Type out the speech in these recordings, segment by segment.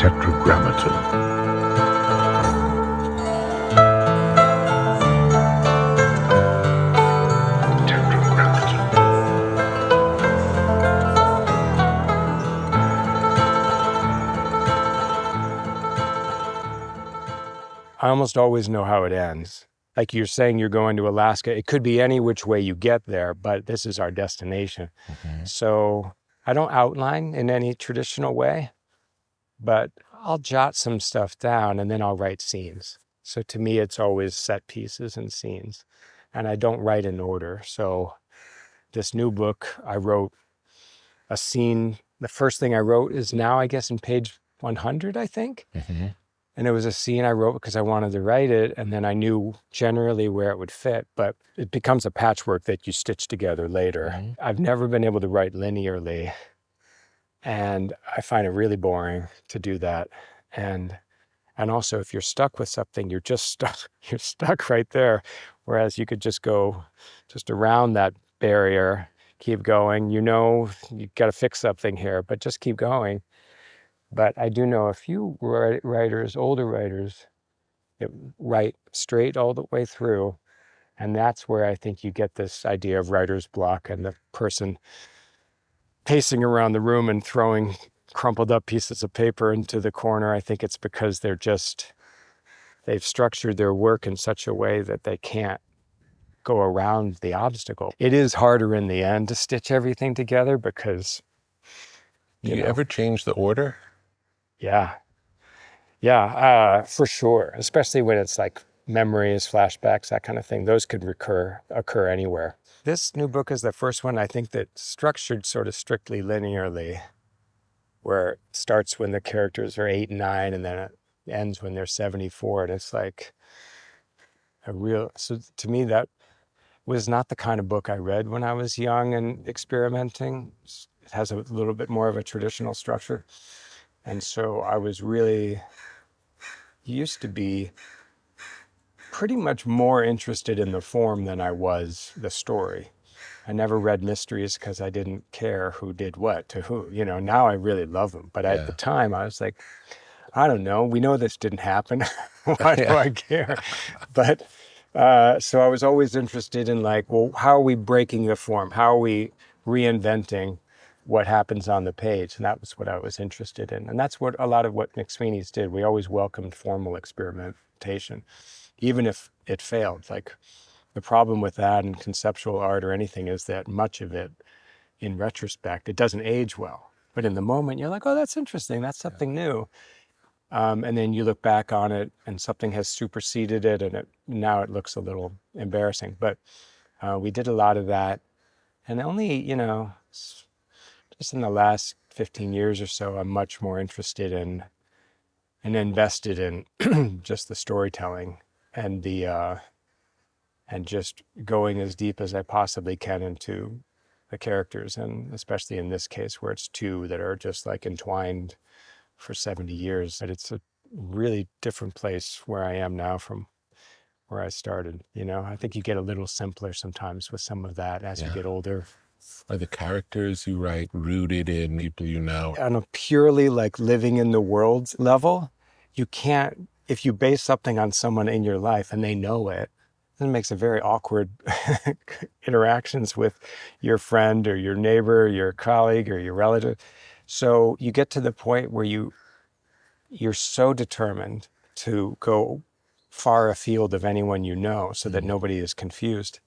tetragrammaton. I almost always know how it ends. Like you're saying, you're going to Alaska. It could be any which way you get there, but this is our destination. Mm-hmm. So I don't outline in any traditional way, but I'll jot some stuff down and then I'll write scenes. So to me, it's always set pieces and scenes. And I don't write in order. So this new book, I wrote a scene. The first thing I wrote is now, I guess, in page 100, I think. Mm-hmm. And it was a scene I wrote because I wanted to write it, and then I knew generally where it would fit, but it becomes a patchwork that you stitch together later. Mm-hmm. I've never been able to write linearly, and I find it really boring to do that. And also, if you're stuck with something, you're just stuck. You're stuck right there. Whereas you could just go just around that barrier, keep going. You know, you got to fix something here, but just keep going. But I do know a few writers, older writers, that write straight all the way through. And that's where I think you get this idea of writer's block and the person pacing around the room and throwing crumpled up pieces of paper into the corner. I think it's because they've structured their work in such a way that they can't go around the obstacle. It is harder in the end to stitch everything together because, Do you ever change the order? Yeah, for sure. Especially when it's like memories, flashbacks, that kind of thing. Those could occur anywhere. This new book is the first one, I think, that's structured sort of strictly linearly, where it starts when the characters are 8 and 9, and then it ends when they're 74. And it's like so to me, that was not the kind of book I read when I was young and experimenting. It has a little bit more of a traditional structure. And so I was really used to be pretty much more interested in the form than I was the story. I never read mysteries because I didn't care who did what to who. Now I really love them. But at the time I was like, I don't know. We know this didn't happen. Why do I care? But so I was always interested in like, well, how are we breaking the form? How are we reinventing what happens on the page? And that was what I was interested in. And that's what a lot of what McSweeney's did. We always welcomed formal experimentation, even if it failed. Like the problem with that and conceptual art or anything is that much of it, in retrospect, it doesn't age well. But in the moment, you're like, oh, that's interesting. That's something new. And then you look back on it and something has superseded it, and now it looks a little embarrassing. But we did a lot of that. And only, just in the last 15 years or so, I'm much more interested in and invested in just the storytelling and and just going as deep as I possibly can into the characters. And especially in this case where it's 2 that are just like entwined for 70 years. But it's a really different place where I am now from where I started. I think you get a little simpler sometimes with some of that as you get older. Are the characters you write rooted in people you know? On a purely like living in the world level, you can't, if you base something on someone in your life and they know it, then it makes it very awkward interactions with your friend or your neighbor, your colleague or your relative. So you get to the point where you're so determined to go far afield of anyone you know so that nobody is confused.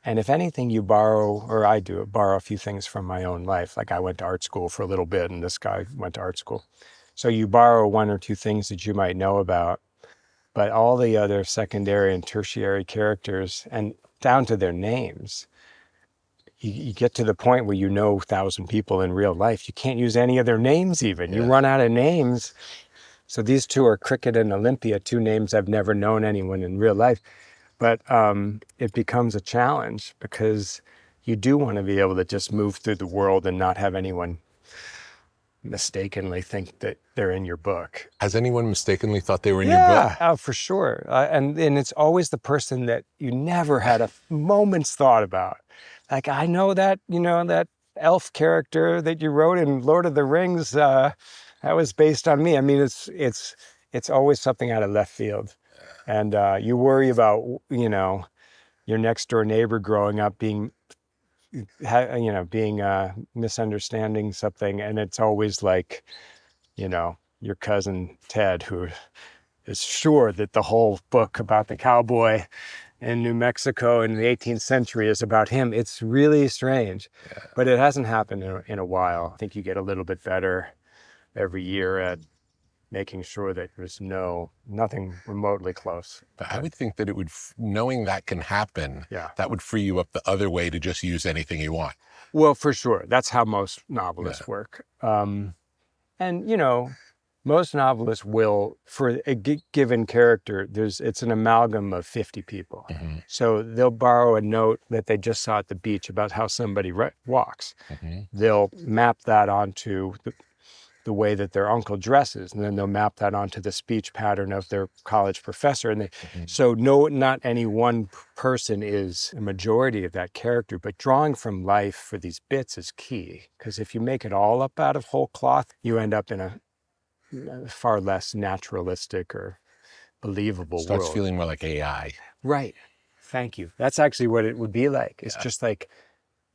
And if anything, you borrow, or I do, borrow a few things from my own life. Like I went to art school for a little bit and this guy went to art school. So you borrow 1 or 2 things that you might know about, but all the other secondary and tertiary characters, and down to their names, you get to the point where 1,000 people in real life. You can't use any of their names even. You run out of names. So these 2 are Cricket and Olympia, 2 names I've never known anyone in real life. But it becomes a challenge because you do want to be able to just move through the world and not have anyone mistakenly think that they're in your book. Has anyone mistakenly thought they were in your book? Yeah, for sure. And it's always the person that you never had a moment's thought about. Like, I know that, that elf character that you wrote in Lord of the Rings, that was based on me. I mean, it's always something out of left field. And you worry about, your next door neighbor growing up being misunderstanding something. And it's always like, your cousin Ted, who is sure that the whole book about the cowboy in New Mexico in the 18th century is about him. It's really strange, but it hasn't happened in a while. I think you get a little bit better every year at making sure that there's nothing remotely close. But I would think that it would, knowing that can happen, Yeah. that would free you up the other way to just use anything you want. Well, for sure. That's how most novelists work. And, most novelists will, for a given character, it's an amalgam of 50 people. Mm-hmm. So they'll borrow a note that they just saw at the beach about how somebody walks. Mm-hmm. They'll map that onto the way that their uncle dresses, and then they'll map that onto the speech pattern of their college professor. And so not any one person is a majority of that character, but drawing from life for these bits is key. Because if you make it all up out of whole cloth, you end up in a far less naturalistic or believable Starts world. feeling more like AI. Right. Thank you. That's actually what it would be like. It's just like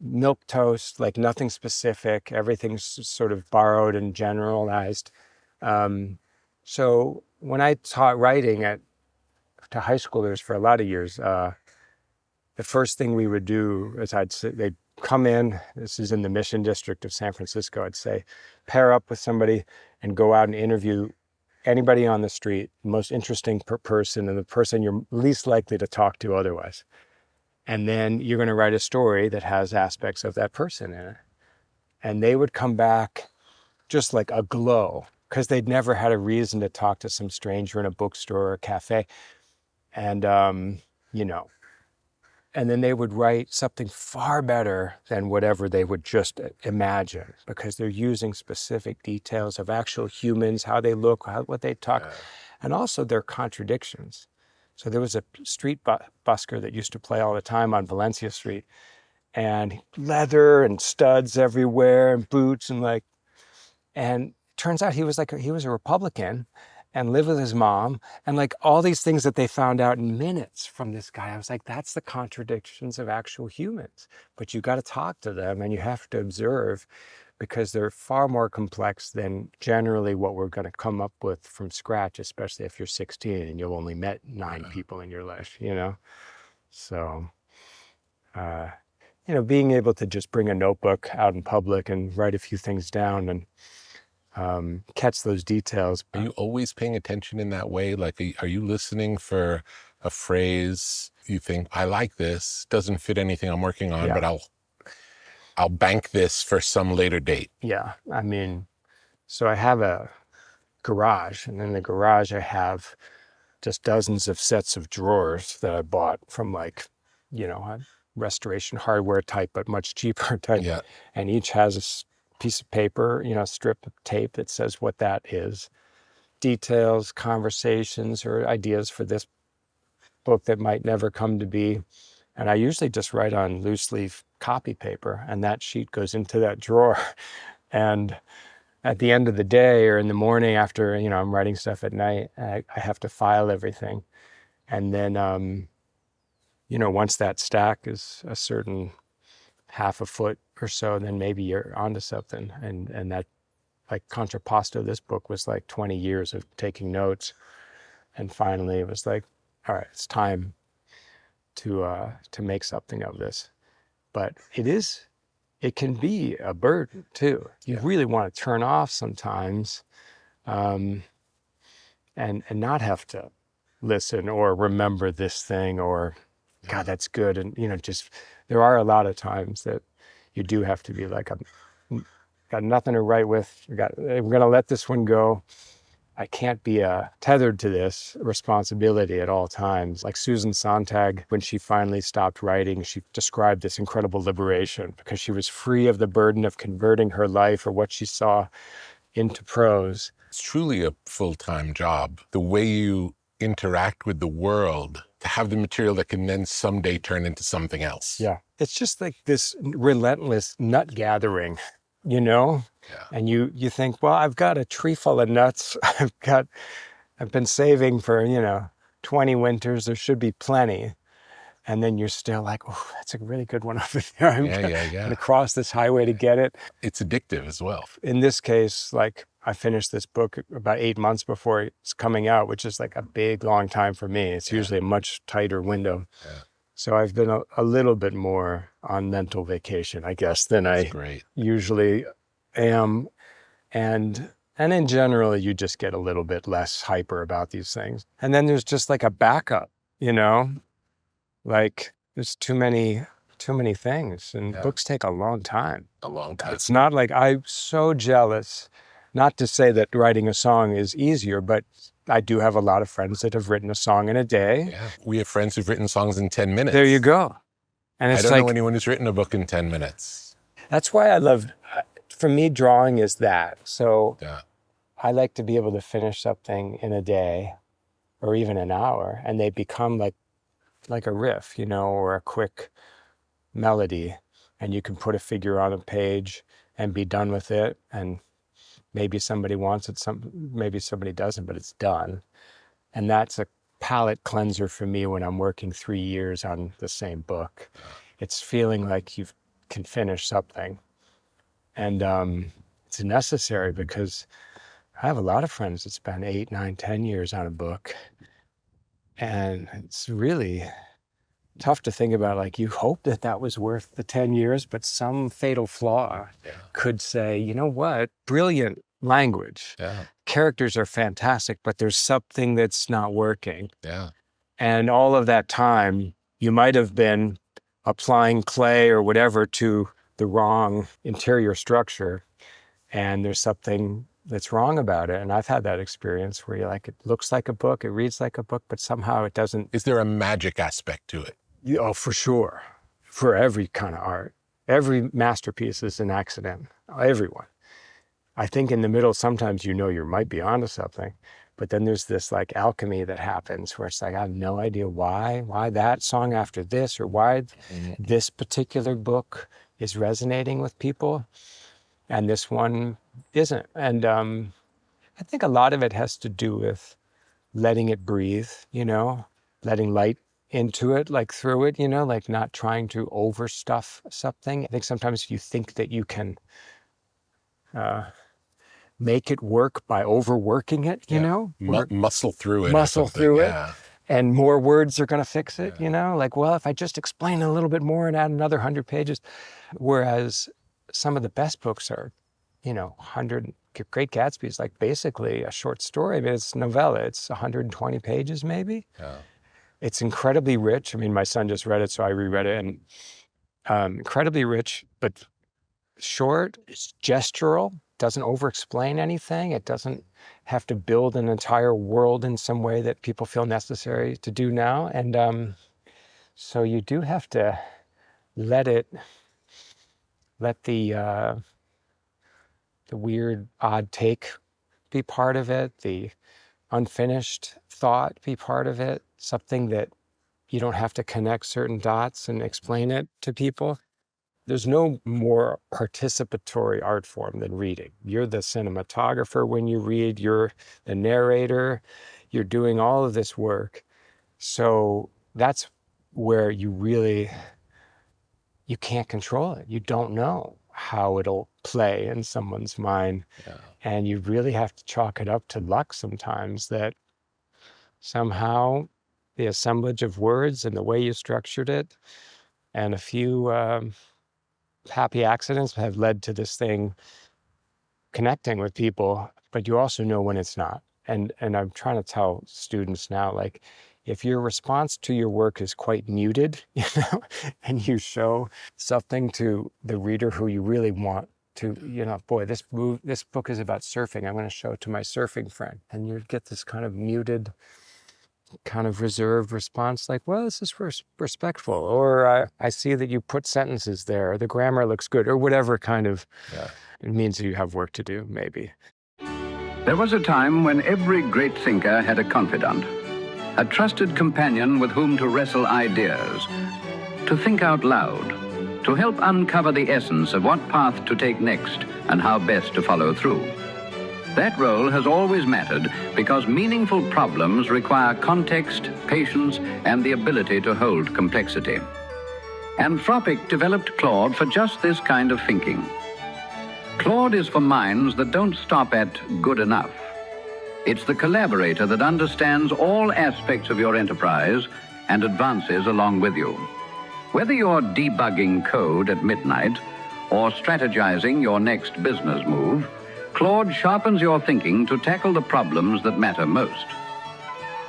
milk toast, like nothing specific. Everything's sort of borrowed and generalized. So when I taught writing to high schoolers for a lot of years, the first thing we would do is they'd come in, this is in the Mission District of San Francisco, I'd say, pair up with somebody and go out and interview anybody on the street, the most interesting person and the person you're least likely to talk to otherwise. And then you're going to write a story that has aspects of that person in it. And they would come back just like aglow because they'd never had a reason to talk to some stranger in a bookstore or a cafe. And, and then they would write something far better than whatever they would just imagine because they're using specific details of actual humans, how they look, what they talk, and also their contradictions. So there was a street busker that used to play all the time on Valencia Street, and leather and studs everywhere and boots and turns out he was a Republican and lived with his mom and like all these things that they found out in minutes from this guy. I was like, that's the contradictions of actual humans, but you got to talk to them and you have to observe because they're far more complex than generally what we're going to come up with from scratch, especially if you're 16 and you've only met 9 people in your life, So, being able to just bring a notebook out in public and write a few things down and catch those details. Are you always paying attention in that way? Like, are you listening for a phrase you think, I like this, doesn't fit anything I'm working on, but I'll bank this for some later date? Yeah. I mean, so I have a garage, and in the garage I have just dozens of sets of drawers that I bought from a restoration hardware type, but much cheaper type. Yeah. And each has a piece of paper, strip of tape that says what that is, details, conversations, or ideas for this book that might never come to be. And I usually just write on loose leaf copy paper, and that sheet goes into that drawer. And at the end of the day or in the morning after, I'm writing stuff at night, I have to file everything. And then, once that stack is a certain half a foot or so, then maybe you're onto something. And that, like Contrapposto, this book was like 20 years of taking notes. And finally it was like, all right, it's time to make something of this. But it can be a burden too. You really want to turn off sometimes, and not have to listen or remember this thing or, God, that's good. And, there are a lot of times that you do have to be like, I've got nothing to write with. We're going to let this one go. I can't be tethered to this responsibility at all times. Like Susan Sontag, when she finally stopped writing, she described this incredible liberation because she was free of the burden of converting her life or what she saw into prose. It's truly a full-time job. The way you interact with the world to have the material that can then someday turn into something else. Yeah. It's just like this relentless nut gathering, Yeah. And you think, well, I've got a tree full of nuts. I've been saving for, 20 winters. There should be plenty. And then you're still like, oh, that's a really good one over there. I'm gonna cross this highway to get it. It's addictive as well. In this case, like I finished this book about 8 months before it's coming out, which is like a big, long time for me. It's usually a much tighter window. Yeah. So I've been a little bit more on mental vacation, I guess, than I usually am. And in general, you just get a little bit less hyper about these things. And then there's just like a backup, like there's too many things, and books take a long time. A long time. It's not like I'm so jealous, not to say that writing a song is easier, but I do have a lot of friends that have written a song in a day. Yeah. We have friends who've written songs in 10 minutes. There you go. And it's I don't know anyone who's written a book in 10 minutes. That's why I love, for me, drawing is that. So I like to be able to finish something in a day or even an hour, and they become like a riff, or a quick melody, and you can put a figure on a page and be done with it. And maybe somebody wants it, maybe somebody doesn't, but it's done. And that's a palate cleanser for me when I'm working 3 years on the same book. It's feeling like you can finish something. And it's necessary because I have a lot of friends that spend 8, 9, 10 years on a book. And it's really tough to think about, like, you hope that was worth the 10 years, but some fatal flaw could say, you know what, brilliant language. Yeah. Characters are fantastic, but there's something that's not working. Yeah. And all of that time, you might have been applying clay or whatever to the wrong interior structure, and there's something that's wrong about it. And I've had that experience where you're like, it looks like a book, it reads like a book, but somehow it doesn't. Is there a magic aspect to it? Oh, for sure. For every kind of art. Every masterpiece is an accident. Everyone. I think in the middle, sometimes you might be onto something, but then there's this like alchemy that happens where it's like, I have no idea why that song after this, or why this particular book is resonating with people and this one isn't. And I think a lot of it has to do with letting it breathe, letting light into it, like through it, like not trying to overstuff something. I think sometimes you think that you can make it work by overworking it, muscle through it. Muscle through it. And more words are going to fix it, like, well, if I just explain a little bit more and add another 100 pages. Whereas some of the best books are, 100, Great Gatsby is like basically a short story. I mean, it's a novella. It's 120 pages maybe. Yeah. It's incredibly rich. I mean, my son just read it, so I reread it, and incredibly rich, but short. It's gestural. Doesn't over-explain anything. It doesn't have to build an entire world in some way that people feel necessary to do now. And so you do have to let the weird, odd take be part of it, the unfinished thought be part of it, something that you don't have to connect certain dots and explain it to people. There's no more participatory art form than reading. You're the cinematographer when you read, you're the narrator, you're doing all of this work. So that's where you can't control it. You don't know how it'll play in someone's mind. Yeah. And you really have to chalk it up to luck sometimes, that somehow the assemblage of words and the way you structured it and a few happy accidents have led to this thing connecting with people, but you also know when it's not. And I'm trying to tell students now, like, if your response to your work is quite muted, and you show something to the reader who you really want to, boy, this book is about surfing. I'm going to show it to my surfing friend. And you get this kind of muted, kind of reserved response, like, well, this is respectful, or I see that you put sentences there, or the grammar looks good, or whatever kind of, it means you have work to do, maybe. There was a time when every great thinker had a confidant, a trusted companion with whom to wrestle ideas, to think out loud, to help uncover the essence of what path to take next and how best to follow through. That role has always mattered because meaningful problems require context, patience, and the ability to hold complexity. Anthropic developed Claude for just this kind of thinking. Claude is for minds that don't stop at good enough. It's the collaborator that understands all aspects of your enterprise and advances along with you. Whether you're debugging code at midnight or strategizing your next business move, Claude sharpens your thinking to tackle the problems that matter most.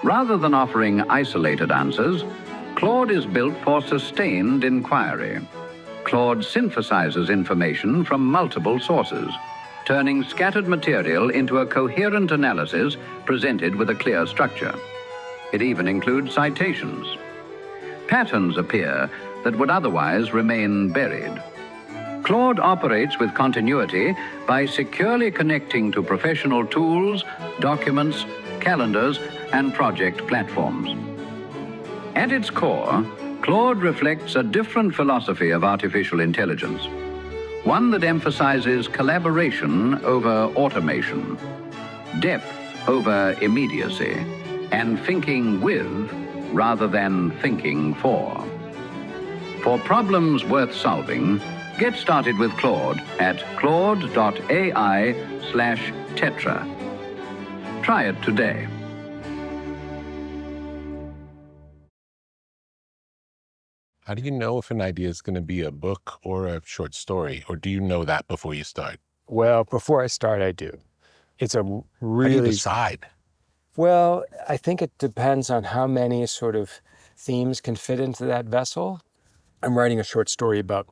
Rather than offering isolated answers, Claude is built for sustained inquiry. Claude synthesizes information from multiple sources, turning scattered material into a coherent analysis presented with a clear structure. It even includes citations. Patterns appear that would otherwise remain buried. Claude operates with continuity by securely connecting to professional tools, documents, calendars, and project platforms. At its core, Claude reflects a different philosophy of artificial intelligence, one that emphasizes collaboration over automation, depth over immediacy, and thinking with rather than thinking for. For problems worth solving, get started with Claude at claude.ai/tetra. Try it today. How do you know if an idea is going to be a book or a short story? Or do you know that before you start? Well, before I start, I do. It's a really... How do you decide? Well, I think it depends on how many sort of themes can fit into that vessel. I'm writing a short story about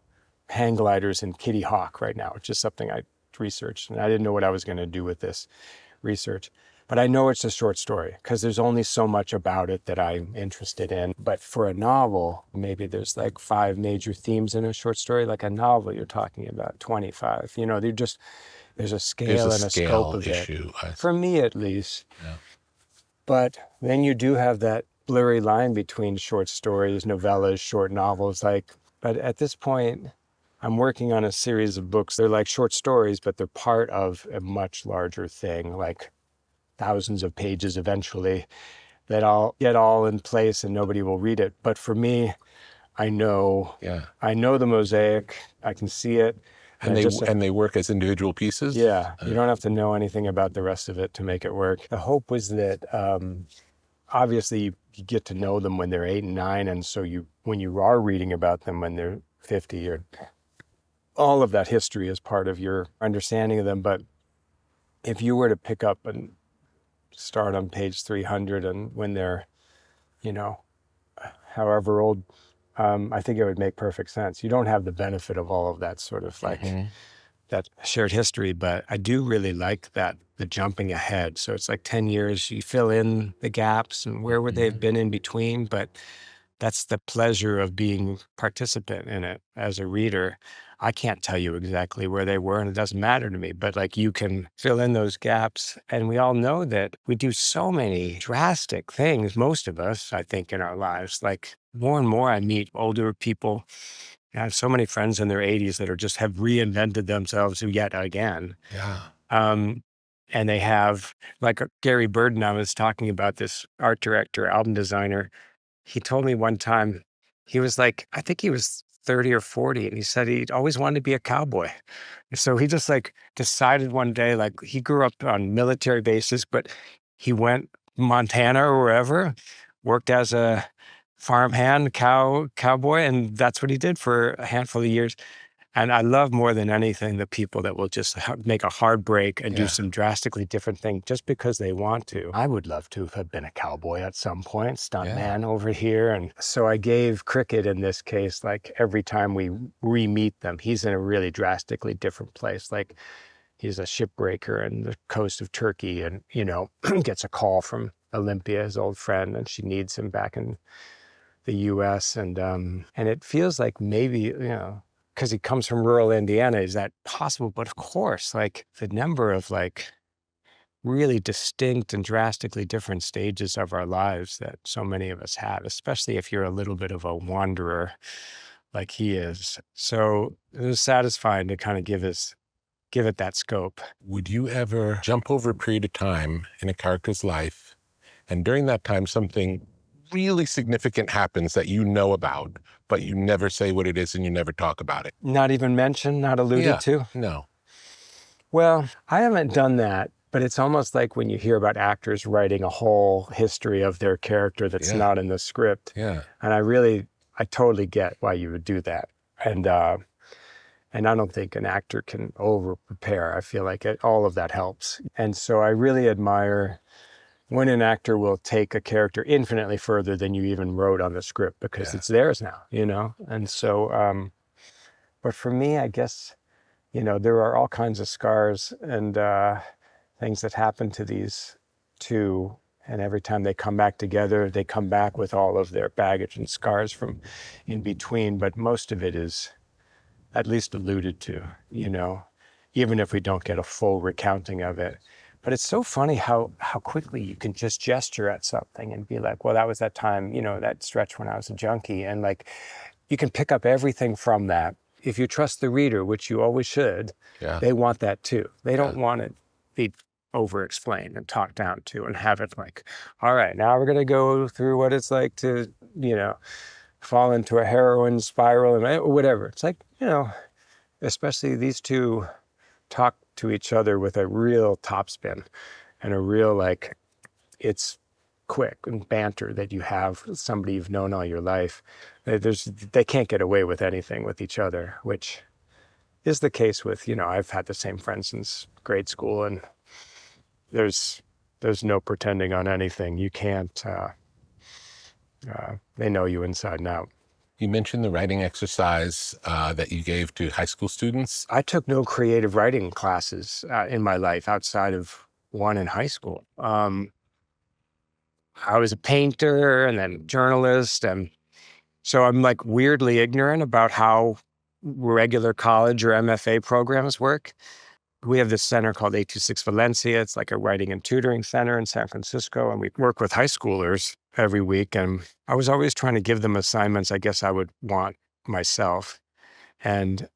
hang gliders and Kitty Hawk right now, which is something I researched, and I didn't know what I was going to do with this research. But I know it's a short story because there's only so much about it that I'm interested in. But for a novel, maybe there's like 5 major themes in a short story. Like a novel, you're talking about 25. You know, there's a scale and a scope of issue, it. For me, at least. Yeah. But then you do have that blurry line between short stories, novellas, short novels. But at this point, I'm working on a series of books. They're like short stories, but they're part of a much larger thing, like thousands of pages eventually, that I'll get all in place and nobody will read it. But for me, I know the mosaic. I can see it. And they work as individual pieces? Yeah. You don't have to know anything about the rest of it to make it work. The hope was that obviously you get to know them when they're 8 and 9. And so when you are reading about them when they're 50, or all of that history is part of your understanding of them. But if you were to pick up and start on page 300 and when they're, however old, I think it would make perfect sense. You don't have the benefit of all of that sort of that shared history, but I do really like that, the jumping ahead. So it's like 10 years, you fill in the gaps and where would they have been in between, but that's the pleasure of being participant in it as a reader. I can't tell you exactly where they were and it doesn't matter to me, but like you can fill in those gaps. And we all know that we do so many drastic things, most of us, I think, in our lives. Like more and more I meet older people. I have so many friends in their 80s that have reinvented themselves yet again. Yeah. And they have, like Gary Burden, I was talking about, this art director, album designer. He told me one time, he was like, I think he was 30 or 40. And he said he'd always wanted to be a cowboy. And so he just decided one day, he grew up on military bases, but he went Montana or wherever, worked as a farmhand, cowboy. And that's what he did for a handful of years. And I love more than anything the people that will just make a hard break and do some drastically different thing just because they want to. I would love to have been a cowboy at some point, stuntman over here. And so I gave Cricket in this case, every time we re-meet them, he's in a really drastically different place. He's a shipbreaker on the coast of Turkey and, gets a call from Olympia, his old friend, and she needs him back in the US. And it feels like maybe, because he comes from rural Indiana, is that possible? But of course, the number of really distinct and drastically different stages of our lives that so many of us have, especially if you're a little bit of a wanderer, like he is. So it was satisfying to kind of give it that scope. Would you ever jump over a period of time in a character's life, and during that time something really significant happens that you know about, but you never say what it is and you never talk about it? Not even mentioned, not alluded to? No. Well, I haven't done that, but it's almost like when you hear about actors writing a whole history of their character that's not in the script. Yeah. And I totally get why you would do that. And I don't think an actor can over prepare. I feel like all of that helps. And so I really admire when an actor will take a character infinitely further than you even wrote on the script, because it's theirs now, you know? And so, but for me, I guess, you know, there are all kinds of scars and things that happen to these two. And every time they come back together, they come back with all of their baggage and scars from in between. But most of it is at least alluded to, you know, even if we don't get a full recounting of it. But it's so funny how quickly you can just gesture at something and be like, well, that was that time, you know, that stretch when I was a junkie. And like, you can pick up everything from that. If you trust the reader, which you always should, they want that too. They don't want it be over-explained and talked down to and have it like, all right, now we're going to go through what it's like to, you know, fall into a heroin spiral and whatever. It's like, you know, especially these two talk to each other with a real topspin and a real, like, it's quick and banter that you have with somebody you've known all your life. They can't get away with anything with each other, which is the case with, you know, I've had the same friends since grade school, and there's no pretending on anything. You can't, they know you inside and out. You mentioned the writing exercise that you gave to high school students. I took no creative writing classes in my life outside of one in high school. I was a painter and then journalist. And so I'm like weirdly ignorant about how regular college or MFA programs work. We have this center called 826 Valencia. It's like a writing and tutoring center in San Francisco. And we work with high schoolers every week. And I was always trying to give them assignments I guess I would want myself. And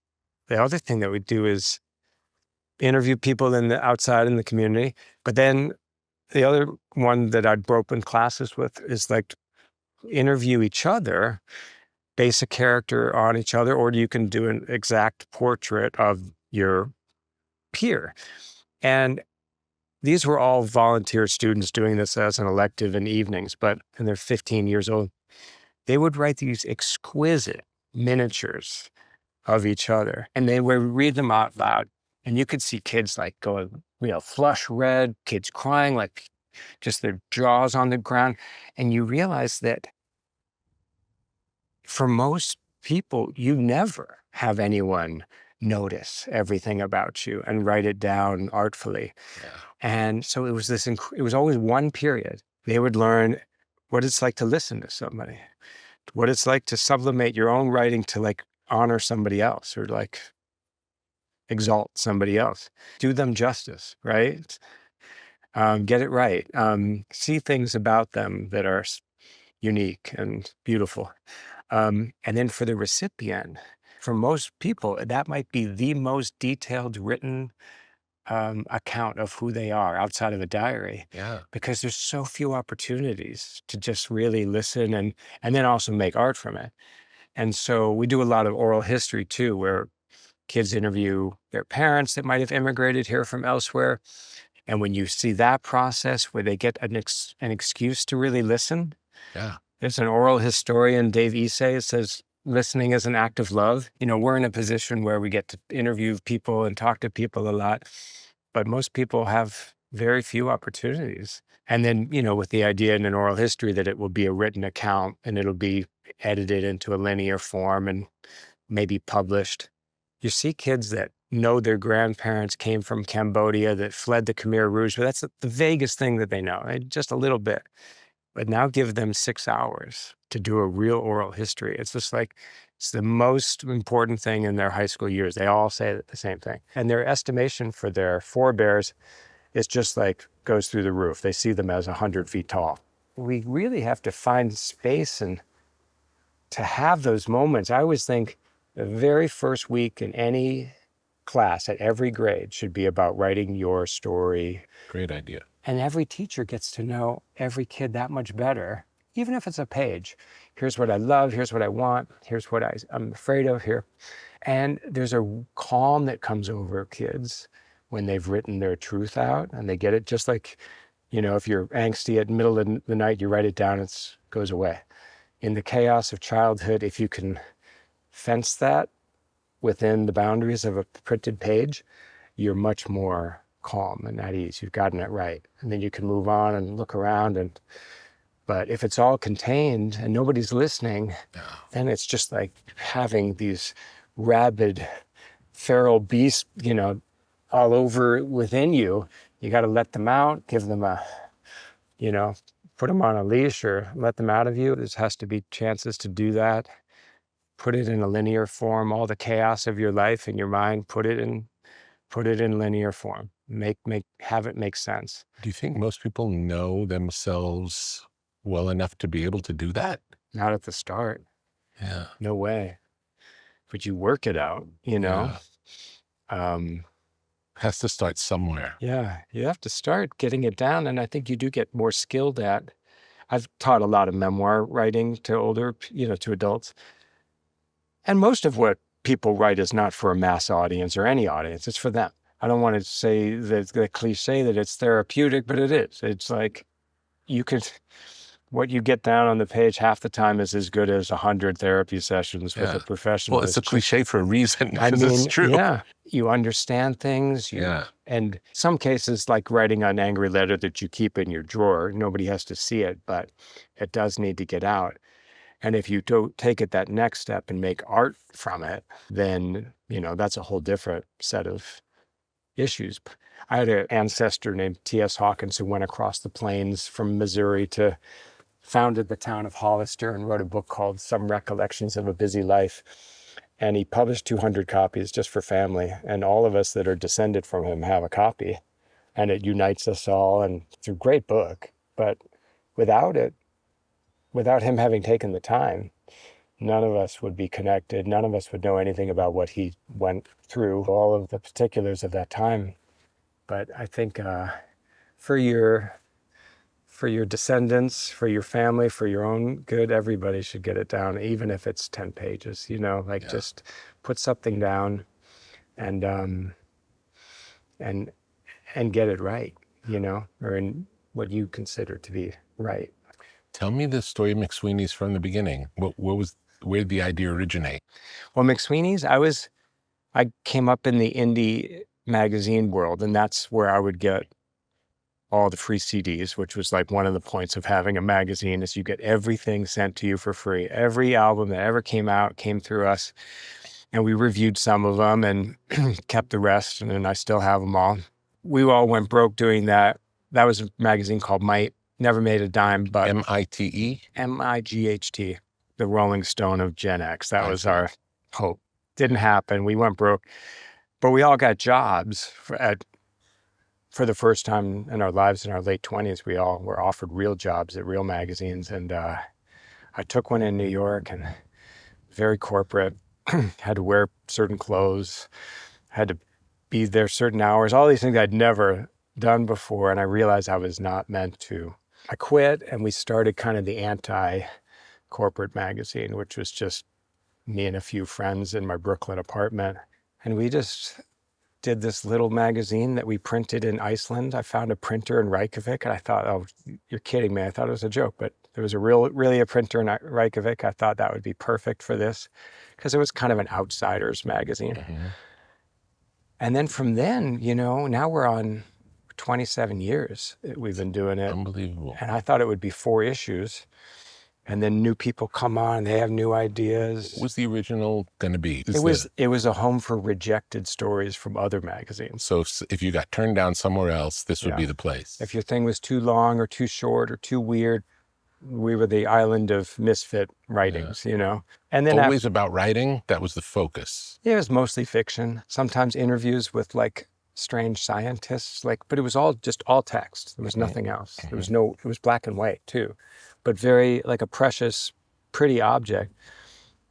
the other thing that we do is interview people outside in the community. But then the other one that I'd broken classes with is like interview each other, base a character on each other, or you can do an exact portrait of your peer. And these were all volunteer students doing this as an elective in evenings, and they're 15 years old. They would write these exquisite miniatures of each other, and they would read them out loud. And you could see kids like going, you know, flush red, kids crying, like just their jaws on the ground. And you realize that for most people, you never have anyone notice everything about you and write it down artfully. Yeah. And so it was it was always one period. They would learn what it's like to listen to somebody, what it's like to sublimate your own writing to like honor somebody else or like exalt somebody else, do them justice, right? Get it right. See things about them that are unique and beautiful. And then for the recipient, for most people, that might be the most detailed written account of who they are outside of a diary. Yeah. Because there's so few opportunities to just really listen and then also make art from it. And so we do a lot of oral history too, where kids interview their parents that might have immigrated here from elsewhere. And when you see that process where they get an excuse to really listen, there's an oral historian, Dave Issei, says, listening is an act of love. You know, we're in a position where we get to interview people and talk to people a lot, but most people have very few opportunities. And then, you know, with the idea in an oral history that it will be a written account and it'll be edited into a linear form and maybe published. You see kids that know their grandparents came from Cambodia, that fled the Khmer Rouge, but that's the vaguest thing that they know, right? Just a little bit. But now give them 6 hours to do a real oral history. It's just like, it's the most important thing in their high school years. They all say the same thing. And their estimation for their forebears is just like, goes through the roof. They see them as 100 feet tall. We really have to find space and to have those moments, I always think the very first week in any class at every grade should be about writing your story. Great idea. And every teacher gets to know every kid that much better, even if it's a page. Here's what I love, here's what I want, here's what I'm afraid of here. And there's a calm that comes over kids when they've written their truth out and they get it, just like, if you're angsty at the middle of the night, you write it down, it goes away. In the chaos of childhood, if you can fence that within the boundaries of a printed page, you're much more calm and at ease. You've gotten it right. And then you can move on and look around. But if it's all contained and nobody's listening, then it's just like having these rabid, feral beasts, all over within you. You got to let them out, give them put them on a leash or let them out of you. There has to be chances to do that. Put it in a linear form, all the chaos of your life in your mind, put it in linear form. Have it make sense. Do you think most people know themselves well enough to be able to do that? Not at the start. Yeah. No way. But you work it out, Yeah. Has to start somewhere. Yeah, you have to start getting it down, and I think you do get more skilled at. I've taught a lot of memoir writing to older, to adults. And most of what people write is not for a mass audience or any audience. It's for them. I don't want to say the cliche that it's therapeutic, but it is. It's like what you get down on the page half the time is as good as 100 therapy sessions with a professional. Well, it's a cliche for a reason, I because mean, it's true. Yeah, you understand things. And some cases, like writing an angry letter that you keep in your drawer, nobody has to see it, but it does need to get out. And if you don't take it that next step and make art from it, then, that's a whole different set of issues. I had an ancestor named T.S. Hawkins who went across the plains from Missouri to founded the town of Hollister and wrote a book called Some Recollections of a Busy Life. And he published 200 copies just for family. And all of us that are descended from him have a copy. And it unites us all. And it's a great book. But without him having taken the time, none of us would be connected. None of us would know anything about what he went through, all of the particulars of that time. But I think for your descendants, for your family, for your own good, everybody should get it down, even if it's 10 pages, just put something down and get it right, or in what you consider to be right. Tell me the story of McSweeney's from the beginning. Where did the idea originate? Well, McSweeney's, I came up in the indie magazine world, and that's where I would get all the free CDs, which was like one of the points of having a magazine is you get everything sent to you for free. Every album that ever came out came through us, and we reviewed some of them and kept the rest, and then I still have them all. We all went broke doing that. That was a magazine called Might. Never made a dime, but M-I-T-E? M-I-G-H-T, the Rolling Stone of Gen X. That was our hope. Didn't happen. We went broke. But we all got jobs for the first time in our lives in our late 20s. We all were offered real jobs at real magazines. And I took one in New York, and very corporate, had to wear certain clothes, had to be there certain hours, all these things I'd never done before. And I realized I was not meant to. I quit, and we started kind of the anti-corporate magazine, which was just me and a few friends in my Brooklyn apartment. And we just did this little magazine that we printed in Iceland. I found a printer in Reykjavik, and I thought, oh, you're kidding me. I thought it was a joke, but there was really a printer in Reykjavik. I thought that would be perfect for this because it was kind of an outsider's magazine. Mm-hmm. And then from then, now we're on 27 years we've been doing it. Unbelievable. And I thought it would be 4 issues. And then new people come on, they have new ideas. What was the original going to be? It was a home for rejected stories from other magazines. So if you got turned down somewhere else, this would be the place. If your thing was too long or too short or too weird, we were the island of misfit writings, And then always about writing, that was the focus. It was mostly fiction, sometimes interviews with strange scientists, but it was all text. There was nothing else. There was it was black and white too, but very a precious pretty object.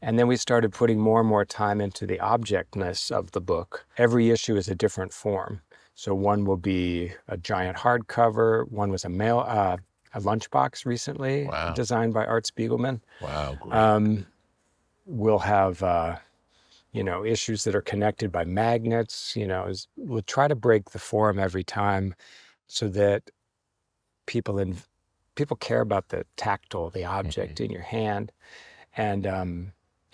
And then we started putting more and more time into the objectness of the book. Every issue is a different form. So one will be a giant hardcover. One was a lunchbox recently, designed by Art Spiegelman. Wow, great. We'll have, issues that are connected by magnets. We'll try to break the form every time so that people care about the tactile, the object in your hand. And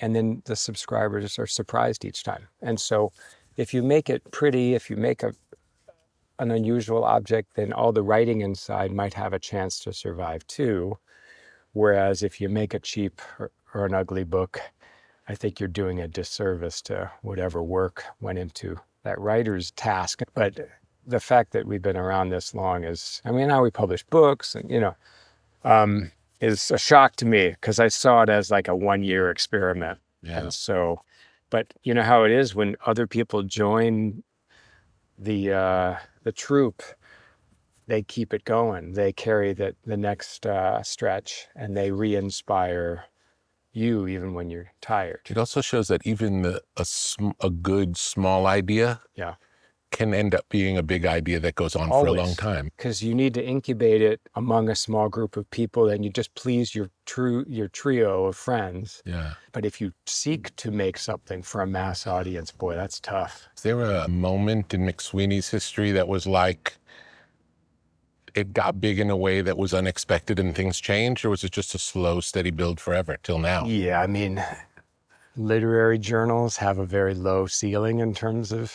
then the subscribers are surprised each time. And so if you make it pretty, if you make an unusual object, then all the writing inside might have a chance to survive too. Whereas if you make a cheap or an ugly book, I think you're doing a disservice to whatever work went into that writer's task. But the fact that we've been around this long now we publish books and, is a shock to me because I saw it as like a 1-year experiment. Yeah. And so, but you know how it is when other people join the troupe, they keep it going. They carry the next stretch and they re-inspire you even when you're tired. It also shows that even a good small idea can end up being a big idea that goes on for a long time. Because you need to incubate it among a small group of people, and you just please your trio of friends. Yeah. But if you seek to make something for a mass audience, boy, that's tough. Is there a moment in McSweeney's history that was like, it got big in a way that was unexpected and things changed, or was it just a slow, steady build forever till now? Yeah, literary journals have a very low ceiling in terms of,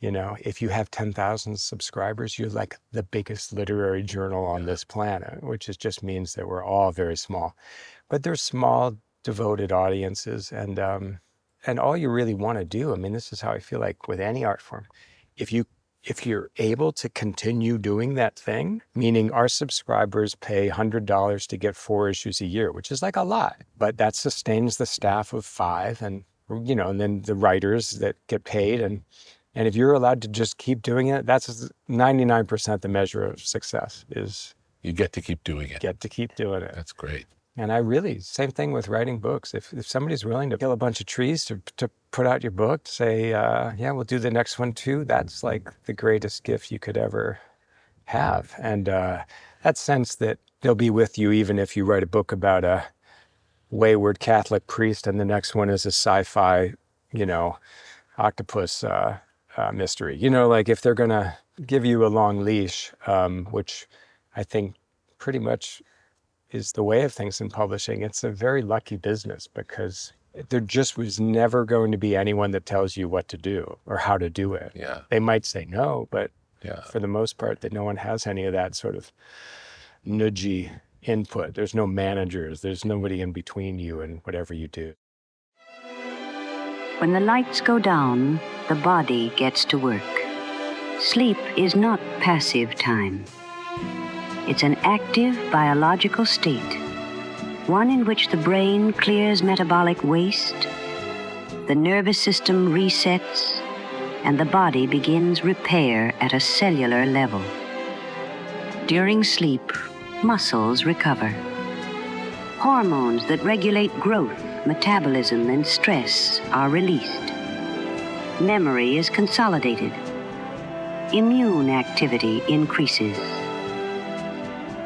if you have 10,000 subscribers, you're like the biggest literary journal on this planet, which just means that we're all very small. But they're small, devoted audiences, and all you really want to do, this is how I feel like with any art form. If you're able to continue doing that thing, meaning our subscribers pay $100 to get 4 issues a year, which is like a lot, but that sustains the staff of 5 and then the writers that get paid. And if you're allowed to just keep doing it, that's 99% the measure of success is... You get to keep doing it. Get to keep doing it. That's great. And same thing with writing books. If somebody's willing to kill a bunch of trees to put out your book, say, we'll do the next one too, that's like the greatest gift you could ever have. And that sense that they'll be with you even if you write a book about a wayward Catholic priest and the next one is a sci-fi, octopus mystery. If they're going to give you a long leash, which I think pretty much is the way of things in publishing, it's a very lucky business because there just was never going to be anyone that tells you what to do or how to do it. Yeah. They might say no, but for the most part, that no one has any of that sort of nudgy input. There's no managers. There's nobody in between you and whatever you do. When the lights go down, the body gets to work. Sleep is not passive time. It's an active biological state, one in which the brain clears metabolic waste, the nervous system resets, and the body begins repair at a cellular level. During sleep, muscles recover. Hormones that regulate growth, metabolism, and stress are released. Memory is consolidated. Immune activity increases.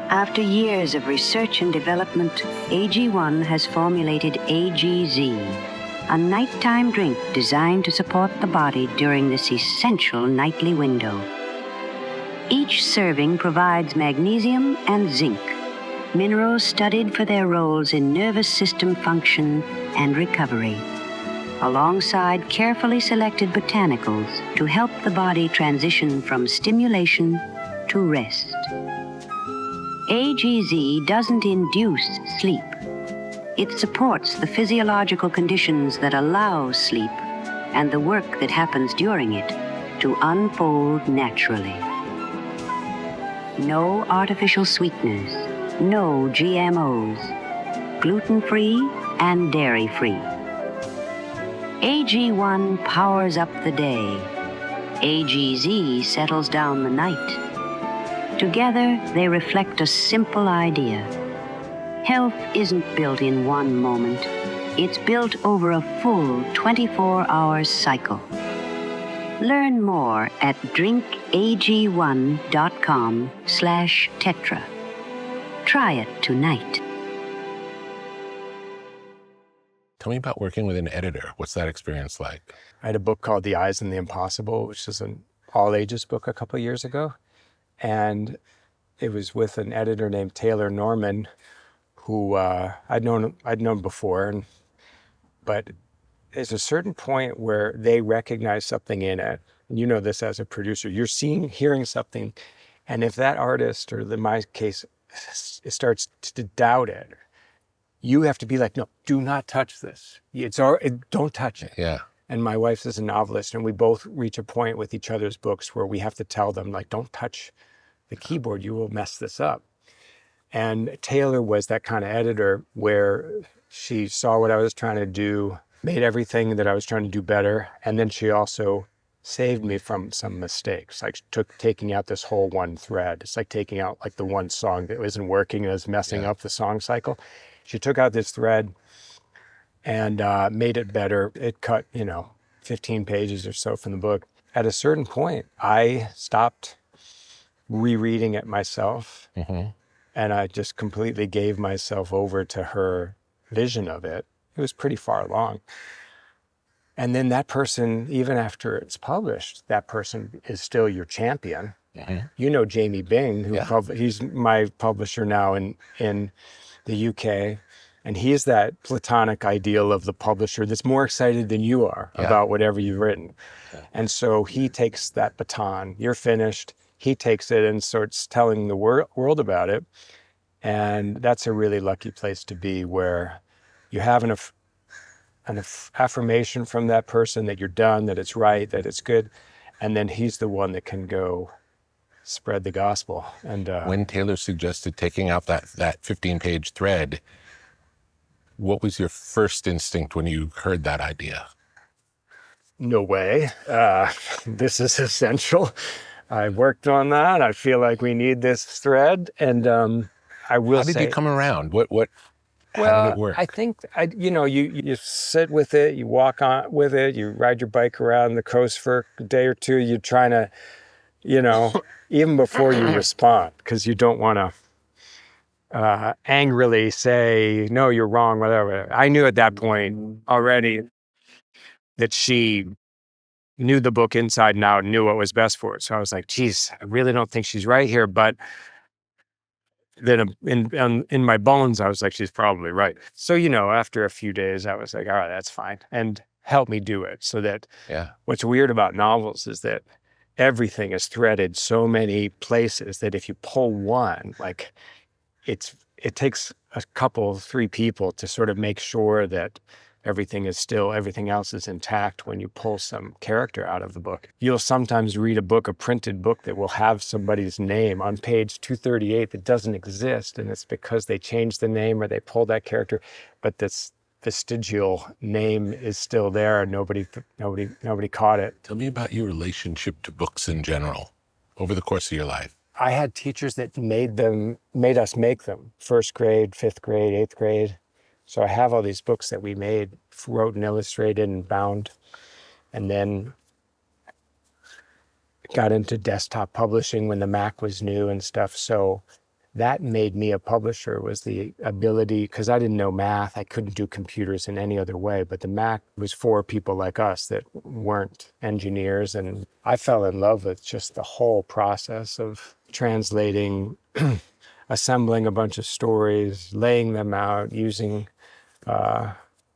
After years of research and development, AG1 has formulated AGZ, a nighttime drink designed to support the body during this essential nightly window. Each serving provides magnesium and zinc, minerals studied for their roles in nervous system function and recovery, alongside carefully selected botanicals to help the body transition from stimulation to rest. AGZ doesn't induce sleep. It supports the physiological conditions that allow sleep and the work that happens during it to unfold naturally. No artificial sweeteners, no GMOs, gluten-free and dairy-free. AG1 powers up the day. AGZ settles down the night. Together, they reflect a simple idea. Health isn't built in one moment. It's built over a full 24-hour cycle. Learn more at drinkag1.com/tetra. Try it tonight. Tell me about working with an editor. What's that experience like? I had a book called The Eyes and the Impossible, which is an all-ages book a couple of years ago. And it was with an editor named Taylor Norman, who I'd known before. But there's a certain point where they recognize something in it. And you know this as a producer. You're hearing something. And if that artist, or in my case, starts to doubt it, you have to be like, no, do not touch this. Don't touch it. Yeah. And my wife is a novelist, and we both reach a point with each other's books where we have to tell them, like, don't touch the keyboard. You will mess this up. And Taylor was that kind of editor where she saw what I was trying to do, made everything that I was trying to do better. And then she also saved me from some mistakes, like taking out this whole one thread. It's like taking out like the one song that isn't working and is messing up the song cycle. She took out this thread and made it better. It cut, 15 pages or so from the book. At a certain point, I stopped rereading it myself. Mm-hmm. And I just completely gave myself over to her vision of it. It was pretty far along. And then that person, even after it's published, that person is still your champion. Mm-hmm. You know Jamie Bing, he's my publisher now in the UK. And he is that platonic ideal of the publisher that's more excited than you are about whatever you've written. Yeah. And so he takes that baton. You're finished. He takes it and starts telling the world about it. And that's a really lucky place to be, where you have an affirmation from that person that you're done, that it's right, that it's good. And then he's the one that can go spread the gospel. And when Taylor suggested taking out that 15-page thread, what was your first instinct when you heard that idea? No way. This is essential. I worked on that. I feel like we need this thread. And I will say... How did you come around? How did it work? I think, you sit with it, you walk on with it, you ride your bike around the coast for a day or two. You're trying to, even before you respond, because you don't want to angrily say, no, you're wrong, whatever. I knew at that point already that she knew the book inside and out, knew what was best for it. So I was like, geez, I really don't think she's right here. But then in my bones, I was like, she's probably right. So, after a few days, I was like, all right, that's fine. And help me do it. So that what's weird about novels is that everything is threaded so many places that if you pull one, like it takes a couple, 3 people to sort of make sure that everything else is intact when you pull some character out of the book. You'll sometimes read a printed book that will have somebody's name on page 238 that doesn't exist, and it's because they changed the name or they pulled that character, but this vestigial name is still there and nobody caught it. Tell me about your relationship to books in general over the course of your life. I had teachers that made us make them. 1st grade, 5th grade, 8th grade. So I have all these books that we made, wrote and illustrated and bound, and then got into desktop publishing when the Mac was new and stuff. So that made me a publisher, was the ability, because I didn't know math. I couldn't do computers in any other way, but the Mac was for people like us that weren't engineers. And I fell in love with just the whole process of translating, assembling a bunch of stories, laying them out, using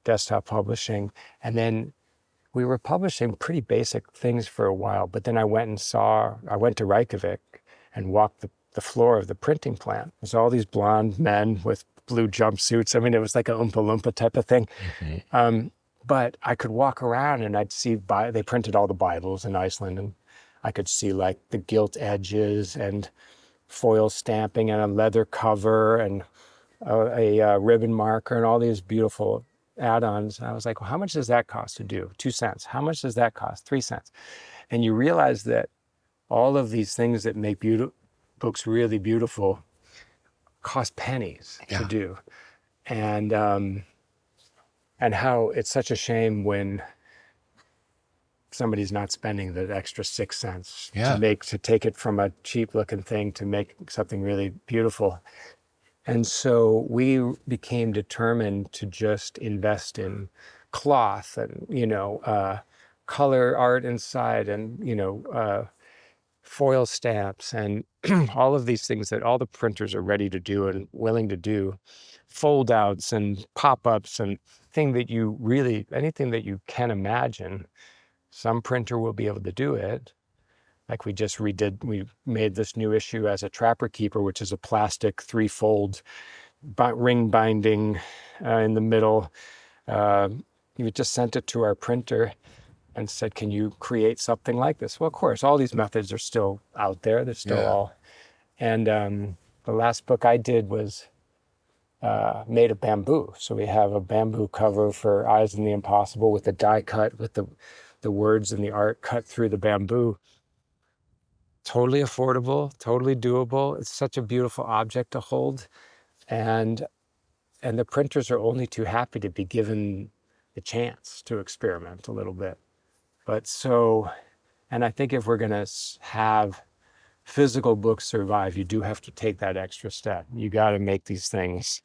desktop publishing. And we were publishing pretty basic things for a while, but then I went to Reykjavik and walked the floor of the printing plant. There's all these blonde men with blue jumpsuits. I mean, it was like a Oompa Loompa type of thing. Mm-hmm. But I could walk around and I'd see, they printed all the Bibles in Iceland, and I could see like the gilt edges and foil stamping and a leather cover and a ribbon marker and all these beautiful add-ons. And I was like, well, how much does that cost to do? 2 cents. How much does that cost? 3 cents. And you realize that all of these things that make books really beautiful cost pennies to do. And how it's such a shame when somebody's not spending the extra 6 cents to take it from a cheap looking thing to make something really beautiful. And so we became determined to just invest in cloth and, color art inside and, foil stamps and all of these things that all the printers are ready to do and willing to do, fold outs and pop-ups and anything that you can imagine, some printer will be able to do it. Like we made this new issue as a Trapper Keeper, which is a plastic 3-fold ring binding in the middle. We just sent it to our printer and said, can you create something like this? Well, of course, all these methods are still out there. They're still all. And the last book I did was made of bamboo. So we have a bamboo cover for Eyes in the Impossible with the die cut, with the words and the art cut through the bamboo. Totally affordable, totally doable. It's such a beautiful object to hold. And the printers are only too happy to be given the chance to experiment a little bit. And I think if we're going to have physical books survive, you do have to take that extra step. You got to make these things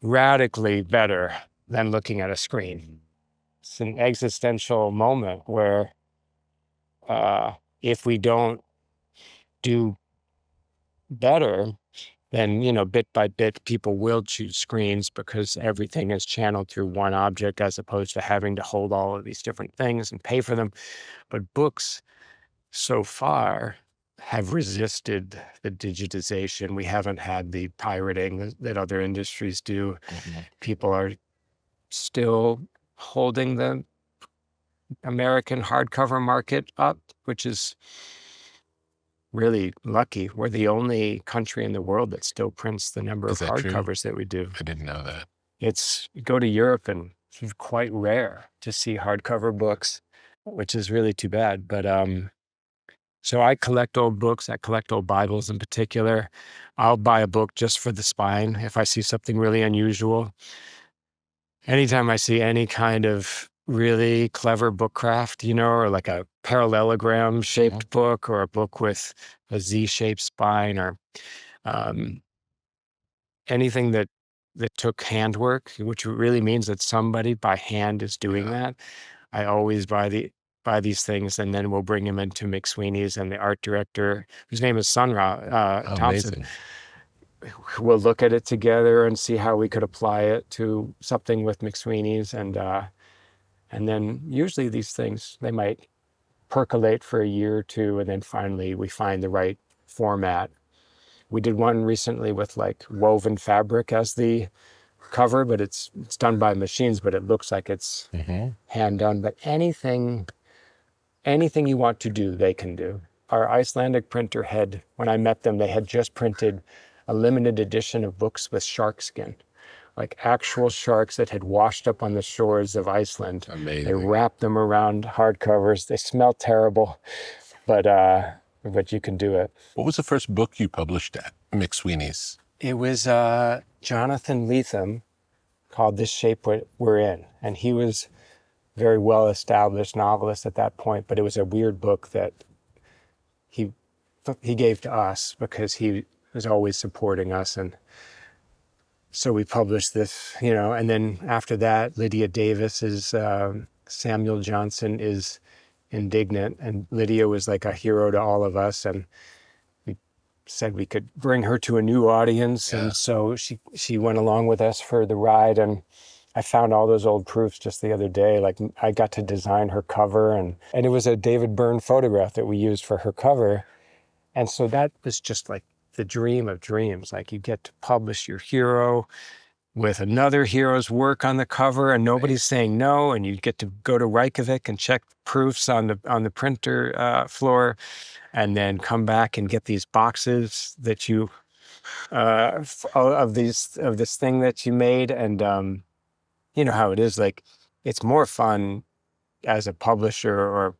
radically better than looking at a screen. It's an existential moment where if we don't do better, then, bit by bit, people will choose screens because everything is channeled through one object as opposed to having to hold all of these different things and pay for them. But books so far have resisted the digitization. We haven't had the pirating that other industries do. Mm-hmm. People are still holding the American hardcover market up, which is really lucky. We're the only country in the world that still prints the number of hardcovers that we do. I didn't know that. You go to Europe and it's quite rare to see hardcover books, which is really too bad. But so I collect old books. I collect old Bibles in particular. I'll buy a book just for the spine if I see something really unusual. Anytime I see any kind of really clever book craft, or like a parallelogram shaped book or a book with a Z-shaped spine or anything that took handwork, which really means that somebody by hand is doing that. I always buy these things, and then we'll bring them into McSweeney's, and the art director, whose name is Sunra Thompson, we'll look at it together and see how we could apply it to something with McSweeney's. And then usually these things, they might percolate for a year or two, and then finally we find the right format. We did one recently with like woven fabric as the cover, but it's done by machines, but it looks like it's hand done. But anything you want to do, they can do. Our Icelandic printer when I met them, they had just printed a limited edition of books with shark skin. Like actual sharks that had washed up on the shores of Iceland. Amazing. They wrapped them around hardcovers. They smell terrible, but you can do it. What was the first book you published at McSweeney's? It was Jonathan Lethem, called This Shape We're In. And he was a very well-established novelist at that point, but it was a weird book that he gave to us because he was always supporting us. And so we published this, and then after that, Lydia Davis is, Samuel Johnson is Indignant. And Lydia was like a hero to all of us. And we said we could bring her to a new audience. Yeah. And so she went along with us for the ride. And I found all those old proofs just the other day. Like I got to design her cover, and it was a David Byrne photograph that we used for her cover. And so that was just like the dream of dreams. Like you get to publish your hero with another hero's work on the cover, and nobody's saying no, and you get to go to Reykjavik and check proofs on the printer floor, and then come back and get these boxes that you of this thing that you made. And you know how it is, like it's more fun as a publisher or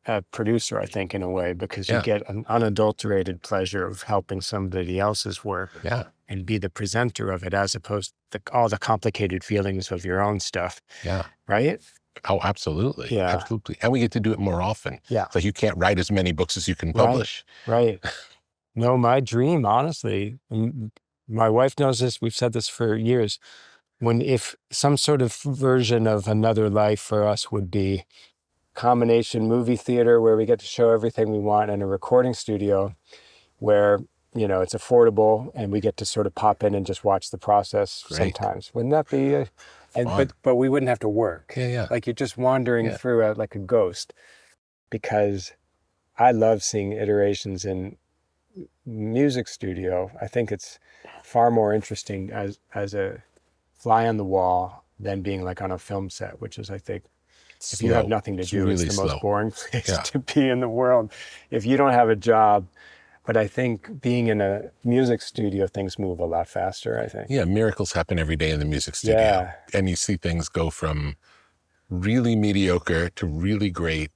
a producer, I think, in a way, because you Yeah. get an unadulterated pleasure of helping somebody else's work Yeah. and be the presenter of it, as opposed to all the complicated feelings of your own stuff. Yeah. Right? Oh, absolutely. Yeah. Absolutely. And we get to do it more often. Yeah. It's like you can't write as many books as you can publish. Right. No, my dream, honestly, my wife knows this, we've said this for years, if some sort of version of another life for us would be combination movie theater where we get to show everything we want, and a recording studio where, it's affordable and we get to sort of pop in and just watch the process. Great. Sometimes. Wouldn't that be but we wouldn't have to work. Yeah. Like you're just wandering through like a ghost, because I love seeing iterations in music studio. I think it's far more interesting as a fly on the wall than being like on a film set, which is, I think, if you have nothing to do, really it's the most slow. boring place to be in the world. If you don't have a job. But I think being in a music studio, things move a lot faster, I think. Yeah, miracles happen every day in the music studio. Yeah. And you see things go from really mediocre to really great,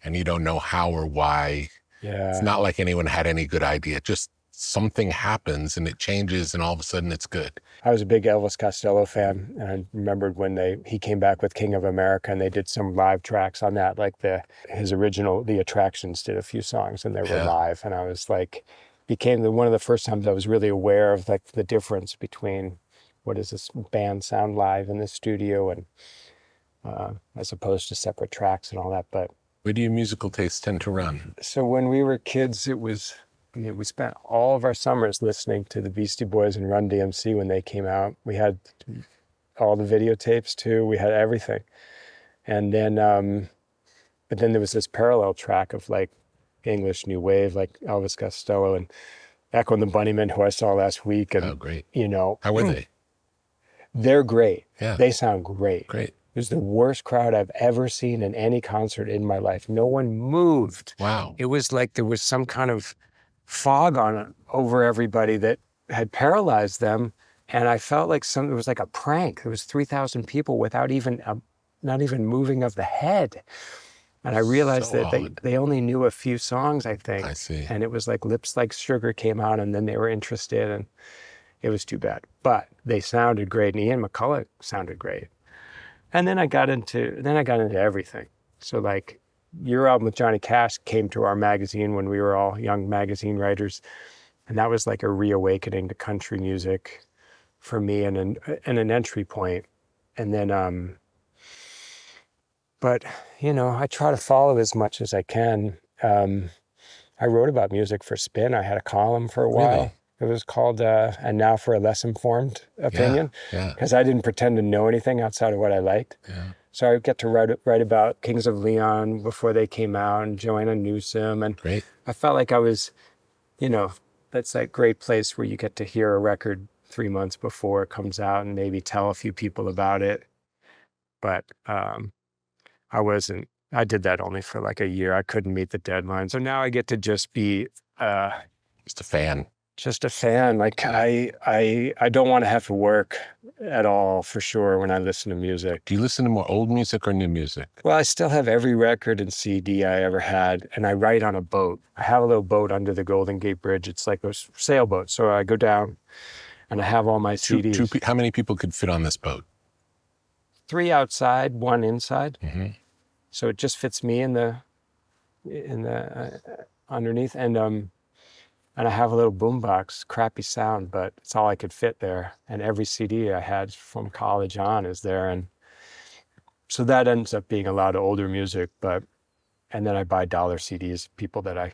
and you don't know how or why. Yeah. It's not like anyone had any good idea. Just something happens and it changes, and all of a sudden it's good. I was a big Elvis Costello fan, and I remembered when he came back with King of America, and they did some live tracks on that, like his original, The Attractions did a few songs, and they were live, and I was like, one of the first times I was really aware of like the difference between what does this band sound live in the studio, and as opposed to separate tracks and all that. But where do your musical tastes tend to run? So when we were kids, we spent all of our summers listening to the Beastie Boys and Run DMC when they came out. We had all the videotapes too. We had everything. And then, but then there was this parallel track of like English New Wave, like Elvis Costello and Echo and the Bunnymen, who I saw last week. And, oh, great. How were they? They're great. Yeah. They sound great. Great. It was the worst crowd I've ever seen in any concert in my life. No one moved. Wow. It was like there was some kind of fog over everybody that had paralyzed them, and I felt like it was like a prank. There was 3,000 people without not even moving of the head, and I realized that they only knew a few songs, I think. I see. And it was like Lips Like Sugar came out, and then they were interested, and it was too bad. But they sounded great, and Ian McCulloch sounded great. And then I got into everything. So like, your album with Johnny Cash came to our magazine when we were all young magazine writers. And that was like a reawakening to country music for me, and an entry point. And then, but, I try to follow as much as I can. I wrote about music for Spin. I had a column for a while. Really? It was called, And Now for a Less Informed Opinion. Yeah. Because I didn't pretend to know anything outside of what I liked. Yeah. So I get to write about Kings of Leon before they came out, and Joanna Newsom. And Great. I felt like I was, that's that great place where you get to hear a record 3 months before it comes out and maybe tell a few people about it. But I did that only for like a year. I couldn't meet the deadline. So now I get to just be just a fan. Just a fan. Like I don't want to have to work at all, for sure, when I listen to music. Do you listen to more old music or new music? Well, I still have every record and CD I ever had, and I write on a boat. I have a little boat under the Golden Gate Bridge. It's like a sailboat. So I go down and I have all my CDs. How many people could fit on this boat? 3 outside, 1 inside. Mm-hmm. So it just fits me in the underneath. And I have a little boombox, crappy sound, but it's all I could fit there. And every CD I had from college on is there. And so that ends up being a lot of older music. And then I buy dollar CDs, people that I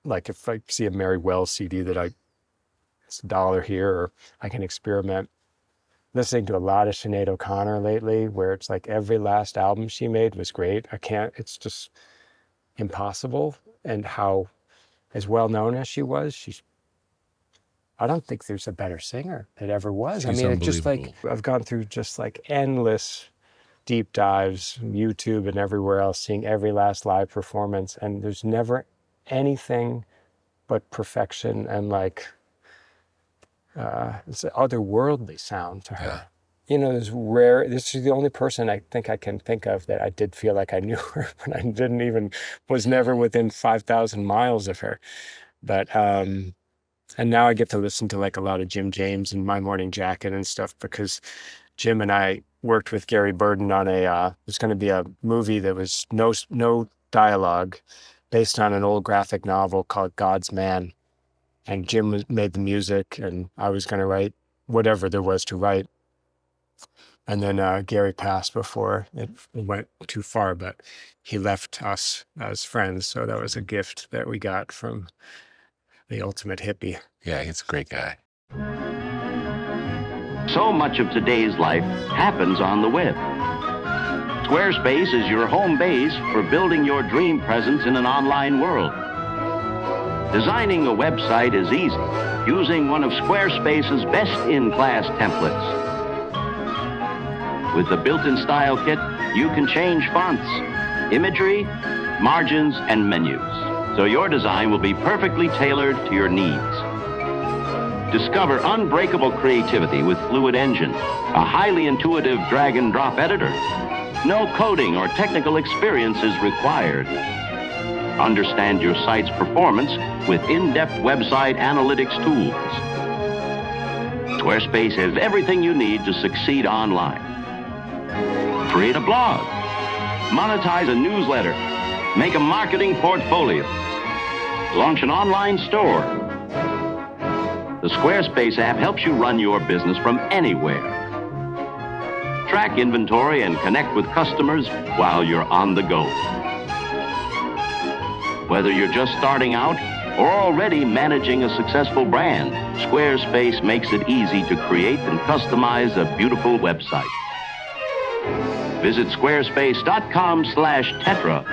like. If I see a Mary Wells CD it's $1 here, or I can experiment. Listening to a lot of Sinead O'Connor lately, where it's like every last album she made was great. It's just impossible. And how, as well known as she was, I don't think there's a better singer that ever was. She's it's just like, I've gone through just like endless deep dives, YouTube and everywhere else, seeing every last live performance, and there's never anything but perfection and like it's an otherworldly sound to her. this is the only person I think I can think of that I did feel like I knew her, but I was never within 5,000 miles of her. But, and now I get to listen to like a lot of Jim James and My Morning Jacket and stuff, because Jim and I worked with Gary Burden on there's going to be a movie that was no dialogue, based on an old graphic novel called God's Man. And Jim made the music, and I was going to write whatever there was to write. And then Gary passed before it went too far, but he left us as friends. So that was a gift that we got from the ultimate hippie. Yeah, he's a great guy. So much of today's life happens on the web. Squarespace is your home base for building your dream presence in an online world. Designing a website is easy, using one of Squarespace's best-in-class templates. With the built-in style kit, you can change fonts, imagery, margins, and menus, so your design will be perfectly tailored to your needs. Discover unbreakable creativity with Fluid Engine, a highly intuitive drag-and-drop editor. No coding or technical experience is required. Understand your site's performance with in-depth website analytics tools. Squarespace has everything you need to succeed online. Create a blog, monetize a newsletter, make a marketing portfolio, launch an online store. The Squarespace app helps you run your business from anywhere. Track inventory and connect with customers while you're on the go. Whether you're just starting out or already managing a successful brand, Squarespace makes it easy to create and customize a beautiful website. Visit squarespace.com/Tetra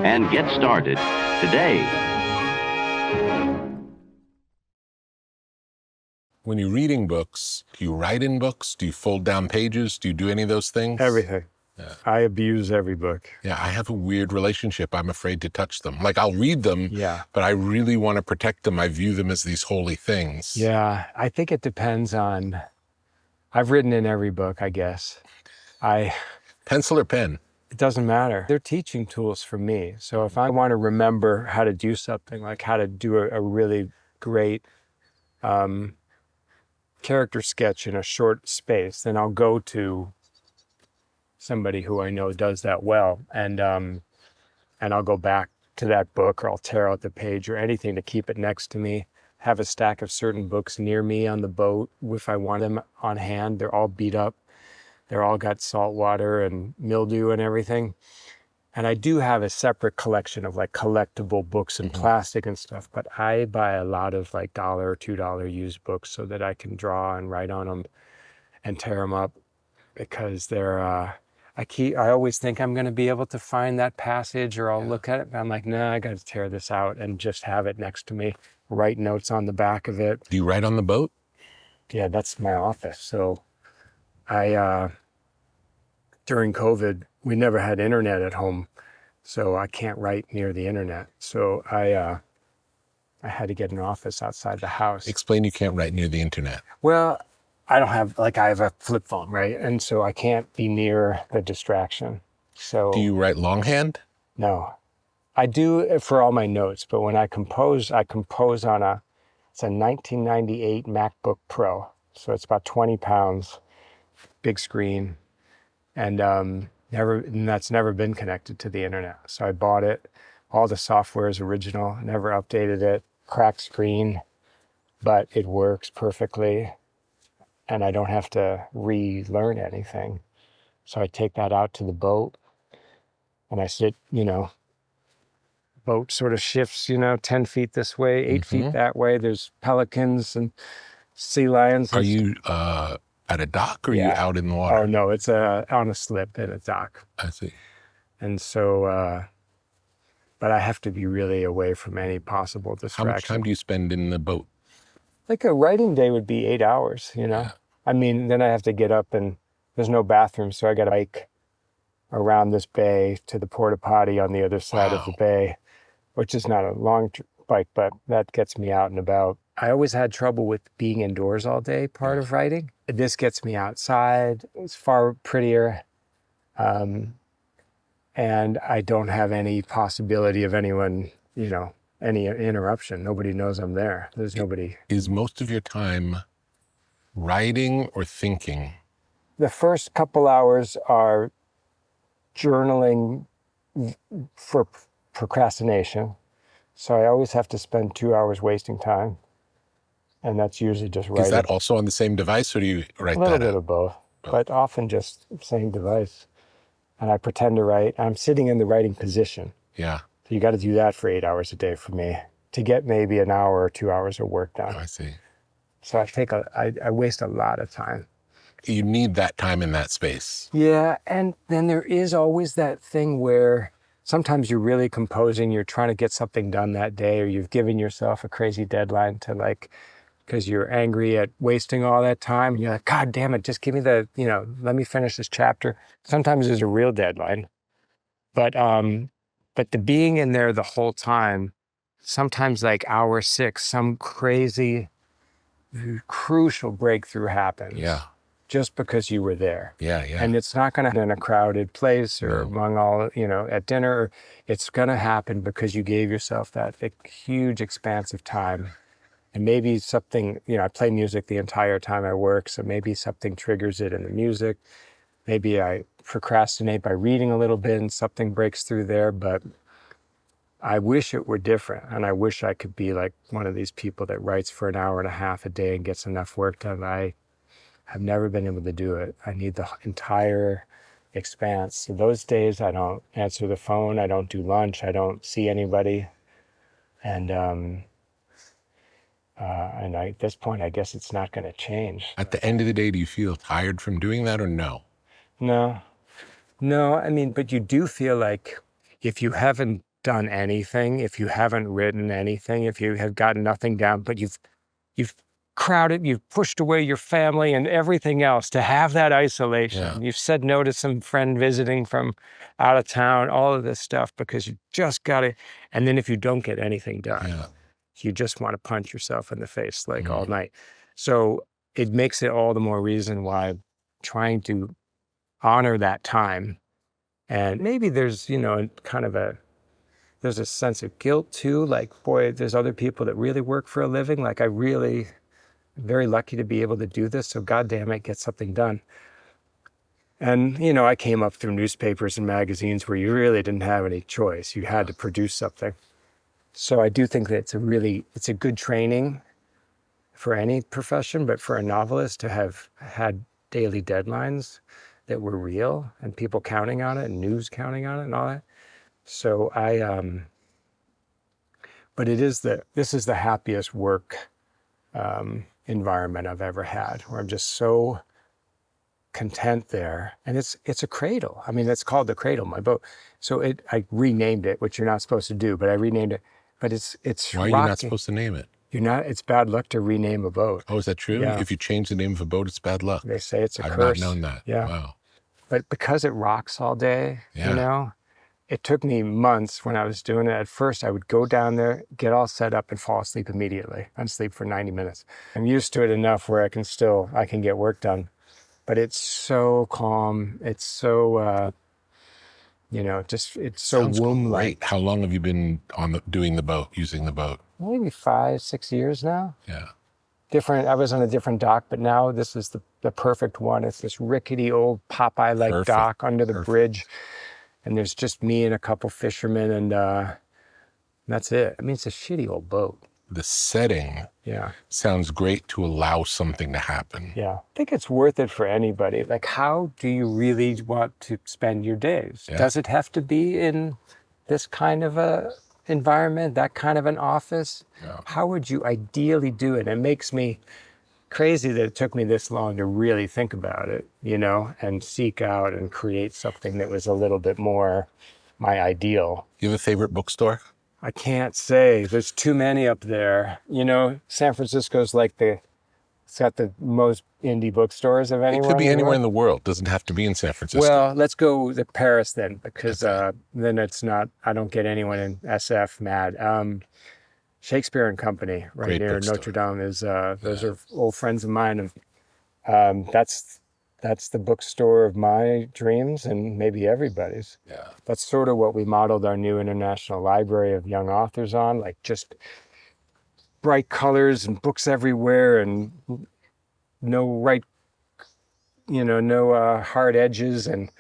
and get started today. When you're reading books, do you write in books? Do you fold down pages? Do you do any of those things? Everything. Yeah. I abuse every book. Yeah, I have a weird relationship. I'm afraid to touch them. Like, I'll read them, but I really want to protect them. I view them as these holy things. Yeah, I think it depends on... I've written in every book, I guess. Pencil or pen? It doesn't matter. They're teaching tools for me. So if I want to remember how to do something, like how to do a really great character sketch in a short space, then I'll go to somebody who I know does that well, and I'll go back to that book, or I'll tear out the page or anything to keep it next to me. Have a stack of certain books near me on the boat if I want them on hand. They're all beat up. They're all got salt water and mildew and everything. And I do have a separate collection of like collectible books and plastic and stuff, but I buy a lot of like $1 or $2 used books so that I can draw and write on them and tear them up, because they're, I always think I'm going to be able to find that passage, or I'll look at it, and I'm like, nah, I got to tear this out and just have it next to me, write notes on the back of it. Do you write on the boat? Yeah, that's my office. So during COVID, we never had internet at home, so I can't write near the internet. So I had to get an office outside the house. Explain you can't write near the internet. Well, I don't have, like, I have a flip phone, right? And so I can't be near the distraction. So do you write longhand? No. I do for all my notes, but when I compose on it's a 1998 MacBook Pro. So it's about 20 pounds, big screen. And that's never been connected to the internet. So I bought it. All the software is original, never updated it, cracked screen, but it works perfectly. And I don't have to relearn anything. So I take that out to the boat and I sit, boat sort of shifts, 10 feet this way, 8 feet that way. There's pelicans and sea lions. Are you at a dock, or are you out in the water? Oh, no, it's on a slip at a dock. I see. And so, but I have to be really away from any possible distraction. How much time do you spend in the boat? Like a writing day would be 8 hours, Yeah. I mean, then I have to get up and there's no bathroom, so I got to bike around this bay to the porta potty on the other side of the bay, which is not a long bike, but that gets me out and about. I always had trouble with being indoors all day, part of writing. this gets me outside. It's far prettier. And I don't have any possibility of anyone, any interruption. Nobody knows I'm there. There's nobody. Is most of your time writing or thinking? The first couple hours are journaling for procrastination. So I always have to spend 2 hours wasting time. And that's usually just writing. Is that also on the same device, or do you write that out? A little bit of both, but often just same device. And I pretend to write. I'm sitting in the writing position. Yeah. So you got to do that for 8 hours a day for me to get maybe an hour or 2 hours of work done. Oh, I see. So I waste a lot of time. You need that time in that space. Yeah, and then there is always that thing where sometimes you're really composing, you're trying to get something done that day, or you've given yourself a crazy deadline to because you're angry at wasting all that time. And you're like, God damn it, just give me let me finish this chapter. Sometimes there's a real deadline. But the being in there the whole time, sometimes like hour 6, some crazy, crucial breakthrough happens. Yeah. Just because you were there. Yeah. And it's not going to happen in a crowded place or among all, at dinner. It's going to happen because you gave yourself that huge expanse of time. And maybe something, I play music the entire time I work, so maybe something triggers it in the music. Maybe I procrastinate by reading a little bit and something breaks through there, but I wish it were different. And I wish I could be like one of these people that writes for an hour and a half a day and gets enough work done. I've never been able to do it. I need the entire expanse. So those days I don't answer the phone, I don't do lunch, I don't see anybody. And at this point, I guess it's not going to change. At the end of the day, do you feel tired from doing that or no? No, but you do feel like if you haven't done anything, if you haven't written anything, if you have gotten nothing down, but you've crowded, you've pushed away your family and everything else to have that isolation. Yeah. You've said no to some friend visiting from out of town, all of this stuff, because you just got to, and then if you don't get anything done, you just want to punch yourself in the face all night. So it makes it all the more reason why trying to honor that time. And maybe there's, there's a sense of guilt too. Boy, there's other people that really work for a living. I'm very lucky to be able to do this. So goddamn it, get something done. And, I came up through newspapers and magazines where you really didn't have any choice. You had to produce something. So I do think that it's a good training for any profession, but for a novelist to have had daily deadlines that were real and people counting on it and news counting on it and all that. So but this is the happiest work environment I've ever had, where I'm just so content there. And it's a cradle. It's called the Cradle, my boat. So I renamed it, which you're not supposed to do, but I renamed it. But it's Why are you not supposed to name it? You're not. It's bad luck to rename a boat. Oh, is that true? Yeah. If you change the name of a boat, it's bad luck. They say it's a curse. curse. I've not known that. Yeah. Wow. But because it rocks all day, it took me months when I was doing it. At first, I would go down there, get all set up, and fall asleep immediately. I'd sleep for 90 minutes. I'm used to it enough where I can get work done. But it's so calm. It's so, it's so womb-like. Great. How long have you been using the boat? Maybe 5-6 years now. Yeah. I was on a different dock, but now this is the perfect one. It's this rickety old Popeye-like dock under the bridge. And there's just me and a couple fishermen, and that's it. It's a shitty old boat. The setting sounds great to allow something to happen. Yeah. I think it's worth it for anybody. How do you really want to spend your days? Yeah. Does it have to be in this kind of a environment, that kind of an office? Yeah. How would you ideally do it? It makes me crazy that it took me this long to really think about it, and seek out and create something that was a little bit more my ideal. You have a favorite bookstore? I can't say. There's too many up there. San Francisco's it's got the most indie bookstores of anywhere. It could be anywhere in the world. Doesn't have to be in San Francisco. Well, let's go to Paris then, because then it's not, I don't get anyone in SF mad. Shakespeare and Company right near Notre Dame is, those are old friends of mine. That's the bookstore of my dreams and maybe everybody's. Yeah. That's sort of what we modeled our new International Library of Young Authors on, like just bright colors and books everywhere and no hard edges and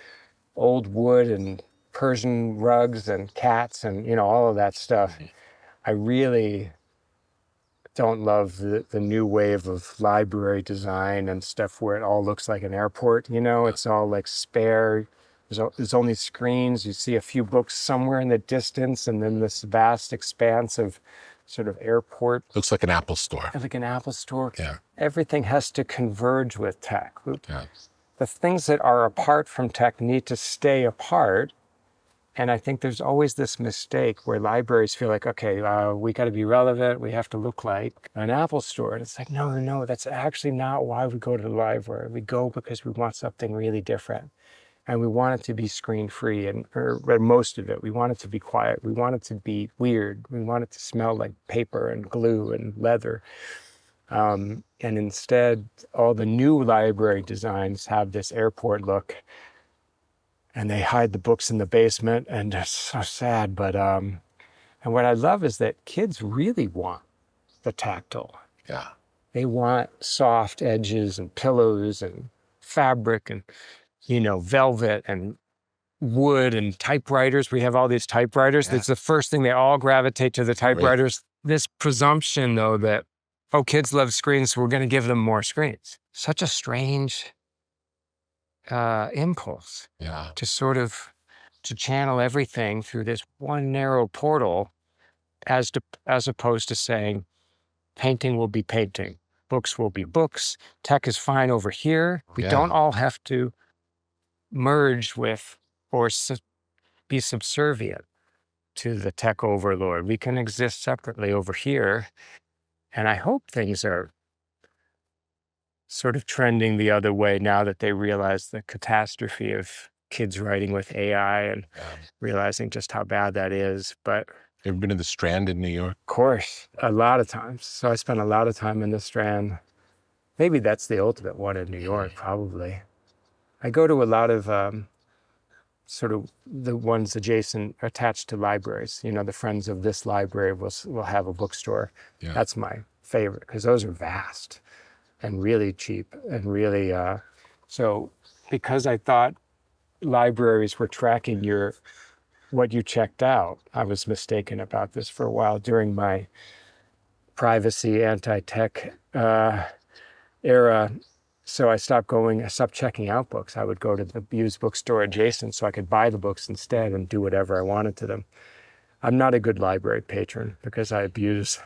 old wood and Persian rugs and cats and, all of that stuff. I really don't love the new wave of library design and stuff where it all looks like an airport, it's all like spare. There's only screens. You see a few books somewhere in the distance and then this vast expanse of sort of airport. Looks like an Apple store. Like an Apple store. Yeah. Everything has to converge with tech. Yeah. The things that are apart from tech need to stay apart. And I think there's always this mistake where libraries feel like, okay, we got to be relevant. We have to look like an Apple store. And it's like, no, that's actually not why we go to the library. We go because we want something really different. And we want it to be screen-free, or most of it. We want it to be quiet. We want it to be weird. We want it to smell like paper and glue and leather. And instead, all the new library designs have this airport look. And they hide the books in the basement, and it's so sad. But and what I love is that kids really want the tactile. Yeah. They want soft edges and pillows and fabric and, velvet and wood and typewriters. We have all these typewriters. Yeah. It's the first thing they all gravitate to the typewriters. Right. This presumption, though, that, kids love screens, so we're going to give them more screens. Such a strange impulse. Yeah. To channel everything through this one narrow portal as opposed to saying painting will be painting, books will be books, tech is fine over here. We don't all have to merge with or be subservient to the tech overlord. We can exist separately over here. And I hope things are sort of trending the other way now that they realize the catastrophe of kids writing with AI and realizing just how bad that is. But you ever been to the Strand in New York? Of course, a lot of times. So I spent a lot of time in the Strand. Maybe that's the ultimate one in New York, probably. I go to a lot of sort of the ones attached to libraries. The Friends of this library will have a bookstore. Yeah. That's my favorite because those are vast and really cheap and really, so because I thought libraries were tracking what you checked out, I was mistaken about this for a while during my privacy anti-tech era. So I stopped checking out books. I would go to the used bookstore adjacent so I could buy the books instead and do whatever I wanted to them. I'm not a good library patron because I abuse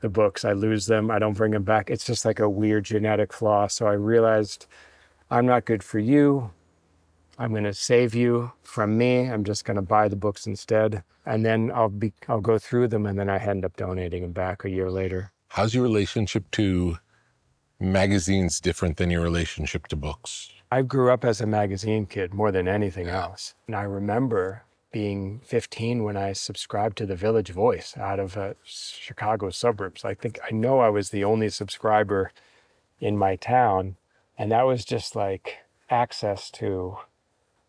the books. I lose them. I don't bring them back. It's just like a weird genetic flaw. So I realized I'm not good for you. I'm going to save you from me. I'm just going to buy the books instead. And then I'll go through them and then I end up donating them back a year later. How's your relationship to magazines different than your relationship to books? I grew up as a magazine kid more than anything else. And I remember being 15 when I subscribed to the Village Voice out of Chicago suburbs. I know I was the only subscriber in my town. And that was just like access to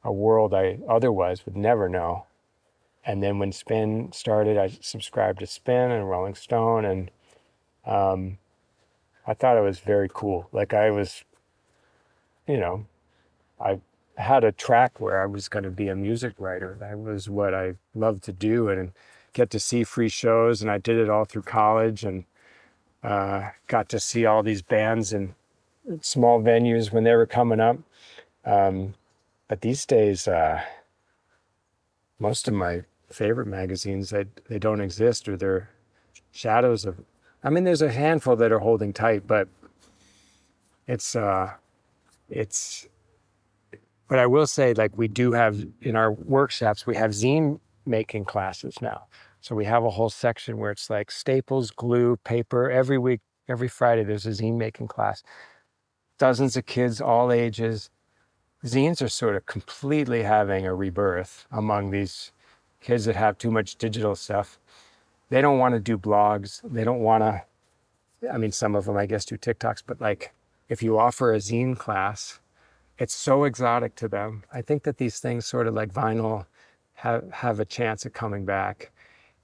a world I otherwise would never know. And then when Spin started, I subscribed to Spin and Rolling Stone. And I thought it was very cool. Like I was, I had a track where I was going to be a music writer. That was what I loved to do and get to see free shows. And I did it all through college and got to see all these bands in small venues when they were coming up. But these days, most of my favorite magazines, they don't exist or they're shadows of, there's a handful that are holding tight, but but I will say, like, we do have in our workshops, we have zine making classes now. So we have a whole section where it's like staples, glue, paper. Every week, every Friday, there's a zine making class. Dozens of kids, all ages. Zines are sort of completely having a rebirth among these kids that have too much digital stuff. They don't want to do blogs. They don't want to, some of them, I guess, do TikToks, but like if you offer a zine class, it's so exotic to them. I think that these things sort of like vinyl have a chance of coming back,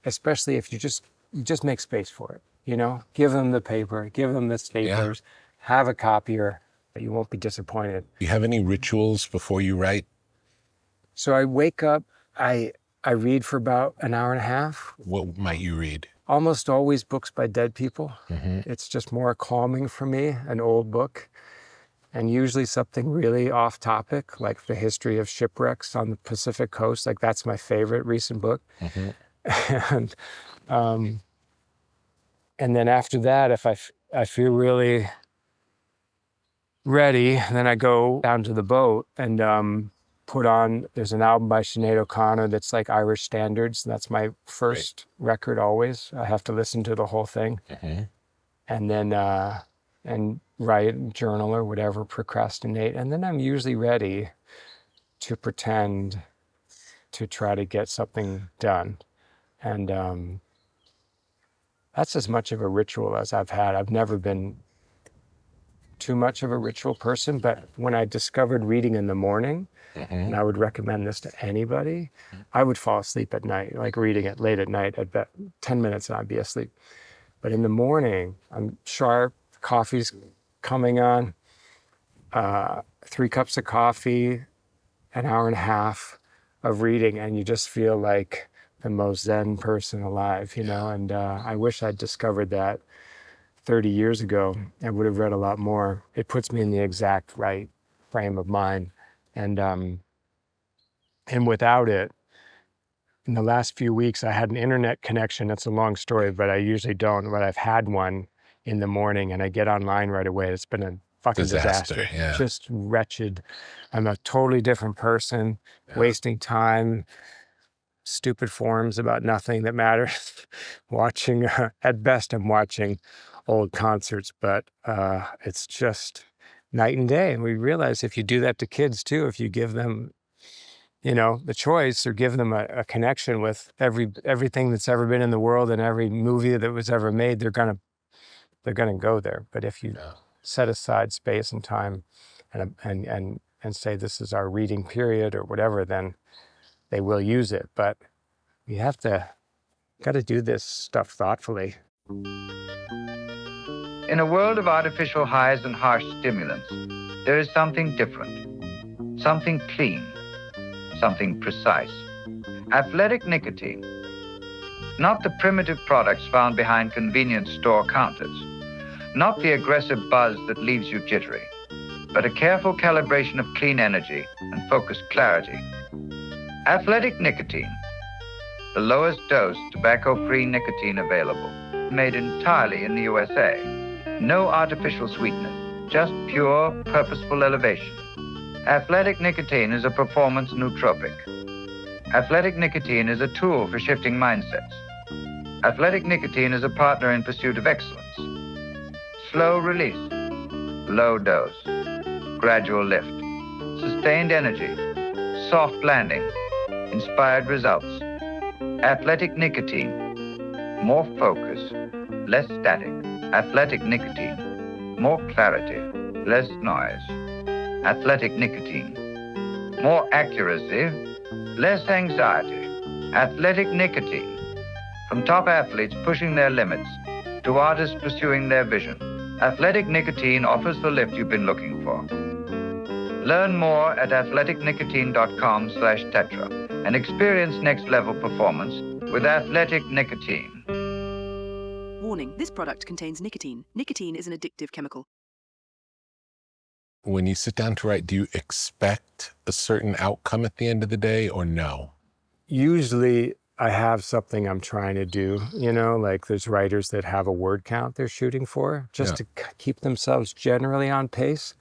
especially if you just make space for it, you know? Give them the paper, give them the staplers, have a copier. You won't be disappointed. Do you have any rituals before you write? So I wake up, I read for about an hour and a half. What might you read? Almost always books by dead people. Mm-hmm. It's just more calming for me, an old book. And usually something really off topic, like the history of shipwrecks on the Pacific coast. Like that's my favorite recent book. Mm-hmm. And then after that, if I feel really ready, then I go down to the boat and put on, there's an album by Sinead O'Connor that's like Irish standards. That's my first record always. I have to listen to the whole thing. Mm-hmm. And then, and write, journal or whatever, procrastinate. And then I'm usually ready to pretend to try to get something done. And that's as much of a ritual as I've had. I've never been too much of a ritual person, but when I discovered reading in the morning, and I would recommend this to anybody, I would fall asleep at night, like reading it late at night, at about 10 minutes and I'd be asleep. But in the morning, I'm sharp, coffee's coming on, 3 cups of coffee, an hour and a half of reading, and you just feel like the most Zen person alive, you know? And I wish I'd discovered that 30 years ago. I would have read a lot more. It puts me in the exact right frame of mind. And without it, in the last few weeks, I had an internet connection. It's a long story, but I usually don't. But I've had one in the morning and I get online right away. It's been a fucking disaster. Yeah. Just wretched. I'm a totally different person, wasting time, stupid forums about nothing that matters. Watching, at best, I'm watching old concerts, but it's just night and day. And we realize if you do that to kids too, if you give them, you know, the choice or give them a connection with everything that's ever been in the world and every movie that was ever made, they're gonna go there. But if you set aside space and time and say this is our reading period or whatever, then they will use it. But you got to do this stuff thoughtfully. In a world of artificial highs and harsh stimulants, there is something different, something clean, something precise. Athletic nicotine. Not the primitive products found behind convenience store counters. Not the aggressive buzz that leaves you jittery, but a careful calibration of clean energy and focused clarity. Athletic nicotine. The lowest dose tobacco-free nicotine available. Made entirely in the USA. No artificial sweetener, just pure, purposeful elevation. Athletic nicotine is a performance nootropic. Athletic nicotine is a tool for shifting mindsets. Athletic nicotine is a partner in pursuit of excellence. Slow release, low dose, gradual lift, sustained energy, soft landing, inspired results. Athletic nicotine, more focus, less static. Athletic nicotine, more clarity, less noise. Athletic nicotine, more accuracy, less anxiety. Athletic nicotine, from top athletes pushing their limits to artists pursuing their vision. Athletic nicotine offers the lift you've been looking for. Learn more at athleticnicotine.com/tetra and experience next level performance with Athletic Nicotine. Warning, this product contains nicotine. Nicotine is an addictive chemical. When you sit down to write, do you expect a certain outcome at the end of the day or no? Usually I have something I'm trying to do, you know, like there's writers that have a word count they're shooting for just to keep themselves generally on pace.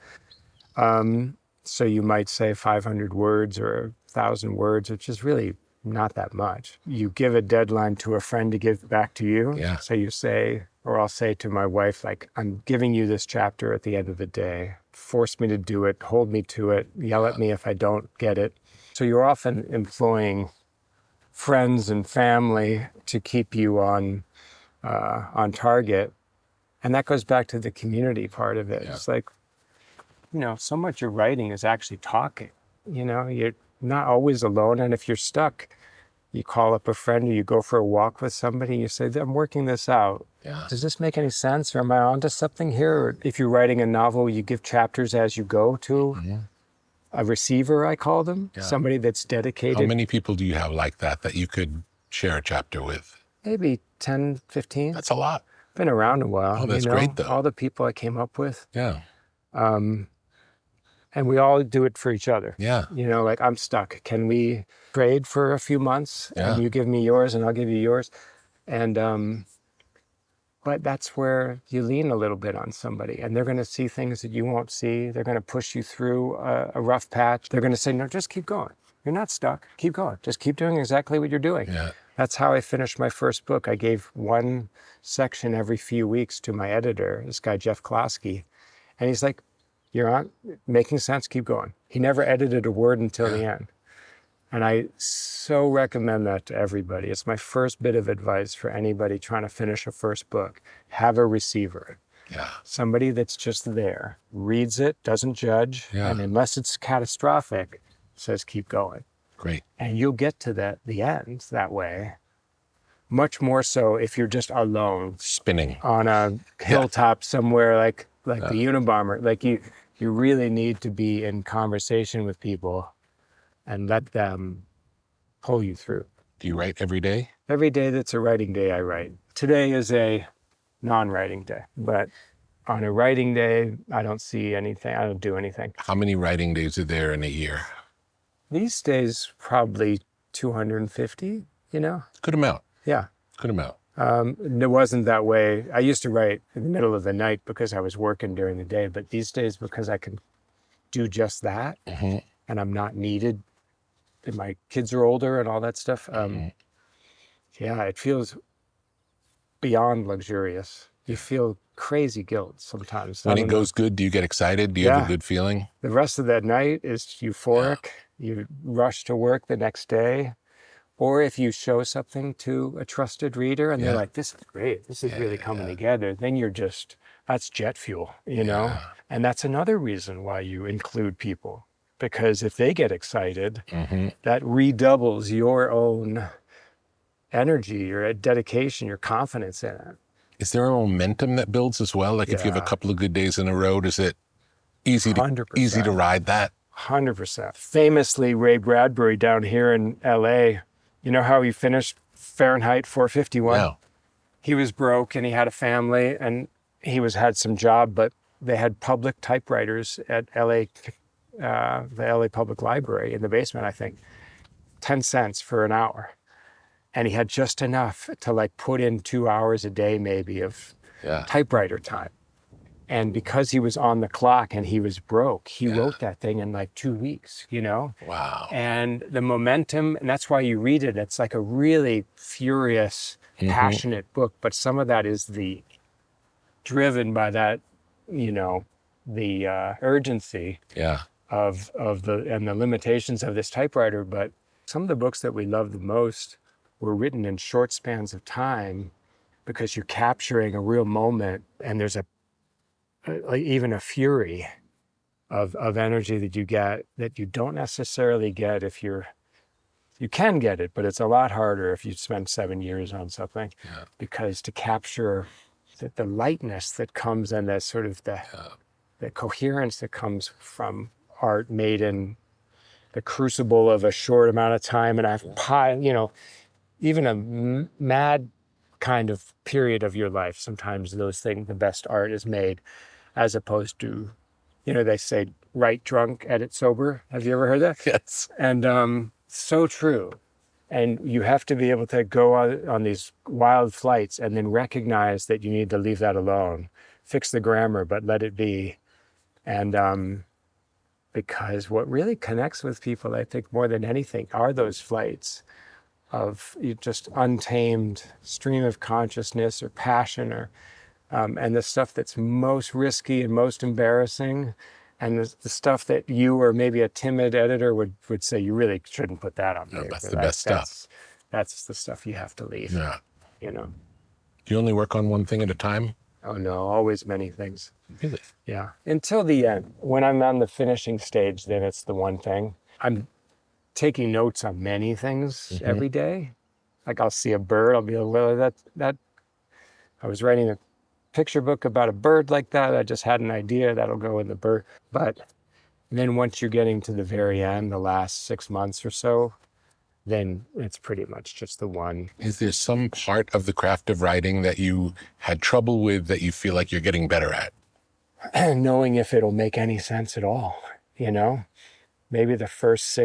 So you might say 500 words or 1,000 words, which is really not that much. You give a deadline to a friend to give back to you. Yeah. So you say, or I'll say to my wife, like, I'm giving you this chapter at the end of the day. Force me to do it, hold me to it, yell at me if I don't get it. So you're often employing friends and family to keep you on target. And that goes back to the community part of it. Yeah. It's like, so much of writing is actually talking. You're not always alone. And if you're stuck, you call up a friend or you go for a walk with somebody, you say, I'm working this out. Yeah. Does this make any sense? Or am I onto something here? Or if you're writing a novel, you give chapters as you go to a receiver, I call them, somebody that's dedicated. How many people do you have like that you could share a chapter with? Maybe 10, 15. That's a lot. Been around a while. Oh, that's great, though. All the people I came up with. Yeah. And we all do it for each other. Yeah. Like I'm stuck. Can we trade for a few months? Yeah. And you give me yours and I'll give you yours. And, but that's where you lean a little bit on somebody and they're going to see things that you won't see. They're going to push you through a rough patch. They're going to say, no, just keep going. You're not stuck. Keep going. Just keep doing exactly what you're doing. Yeah. That's how I finished my first book. I gave one section every few weeks to my editor, this guy, Jeff Klosky. And he's like, you're on, making sense, keep going. He never edited a word until the end. And I so recommend that to everybody. It's my first bit of advice for anybody trying to finish a first book. Have a receiver. Yeah. Somebody that's just there, reads it, doesn't judge, and unless it's catastrophic, says keep going. Great. And you'll get to the end that way. Much more so if you're just alone. Spinning. On a hilltop somewhere like the Unabomber. Like you really need to be in conversation with people and let them pull you through. Do you write every day? Every day that's a writing day, I write. Today is a non-writing day, but on a writing day, I don't see anything. I don't do anything. How many writing days are there in a year? These days, probably 250, Good amount. Yeah. Good amount. It wasn't that way. I used to write in the middle of the night because I was working during the day, but these days, because I can do just that and I'm not needed, and my kids are older and all that stuff, it feels beyond luxurious. You feel crazy guilt sometimes. When it goes good, do you get excited? Do you have a good feeling? The rest of that night is euphoric. You rush to work the next day. Or if you show something to a trusted reader and they're like, this is great, this is really coming together, then that's jet fuel, And that's another reason why you include people. Because if they get excited, that redoubles your own energy, your dedication, your confidence in it. Is there a momentum that builds as well? Like if you have a couple of good days in a row, is it easy to 100%. Ride that? 100%. Famously, Ray Bradbury down here in LA, you know how he finished Fahrenheit 451? No. He was broke and he had a family and he had some job, but they had public typewriters at the LA Public Library in the basement, I think, 10 cents for an hour. And he had just enough to put in 2 hours a day maybe of typewriter time. And because he was on the clock and he was broke, he wrote that thing in 2 weeks, Wow. And the momentum, and that's why you read it, it's like a really furious, passionate book, but some of that is driven by that, the urgency of the limitations of this typewriter. But some of the books that we love the most were written in short spans of time because you're capturing a real moment and there's even a fury of energy that you get that you don't necessarily get if you can get it, but it's a lot harder if you spend 7 years on something because to capture the lightness that comes and that sort of the coherence that comes from art made in the crucible of a short amount of time and even a mad kind of period of your life. Sometimes the best art is made as opposed to, they say, write drunk, edit sober. Have you ever heard that? Yes. And so true. And you have to be able to go on these wild flights and then recognize that you need to leave that alone. Fix the grammar, but let it be. And because what really connects with people, I think, more than anything, are those flights of just untamed stream of consciousness or passion and the stuff that's most risky and most embarrassing and the stuff that you or maybe a timid editor would say you really shouldn't put that on paper. That's the best stuff. That's the stuff you have to leave. Yeah. Do you only work on one thing at a time? Oh no, always many things. Really? Yeah. Until the end. When I'm on the finishing stage, then it's the one thing. I'm taking notes on many things every day. Like I'll see a bird, I'll be like, well, that I was writing a picture book about a bird like that. I just had an idea that'll go in the bird. But then once you're getting to the very end, the last 6 months or so, then it's pretty much just the one. Is there some part of the craft of writing that you had trouble with that you feel like you're getting better at? Knowing if it'll make any sense at all, you know? Maybe the first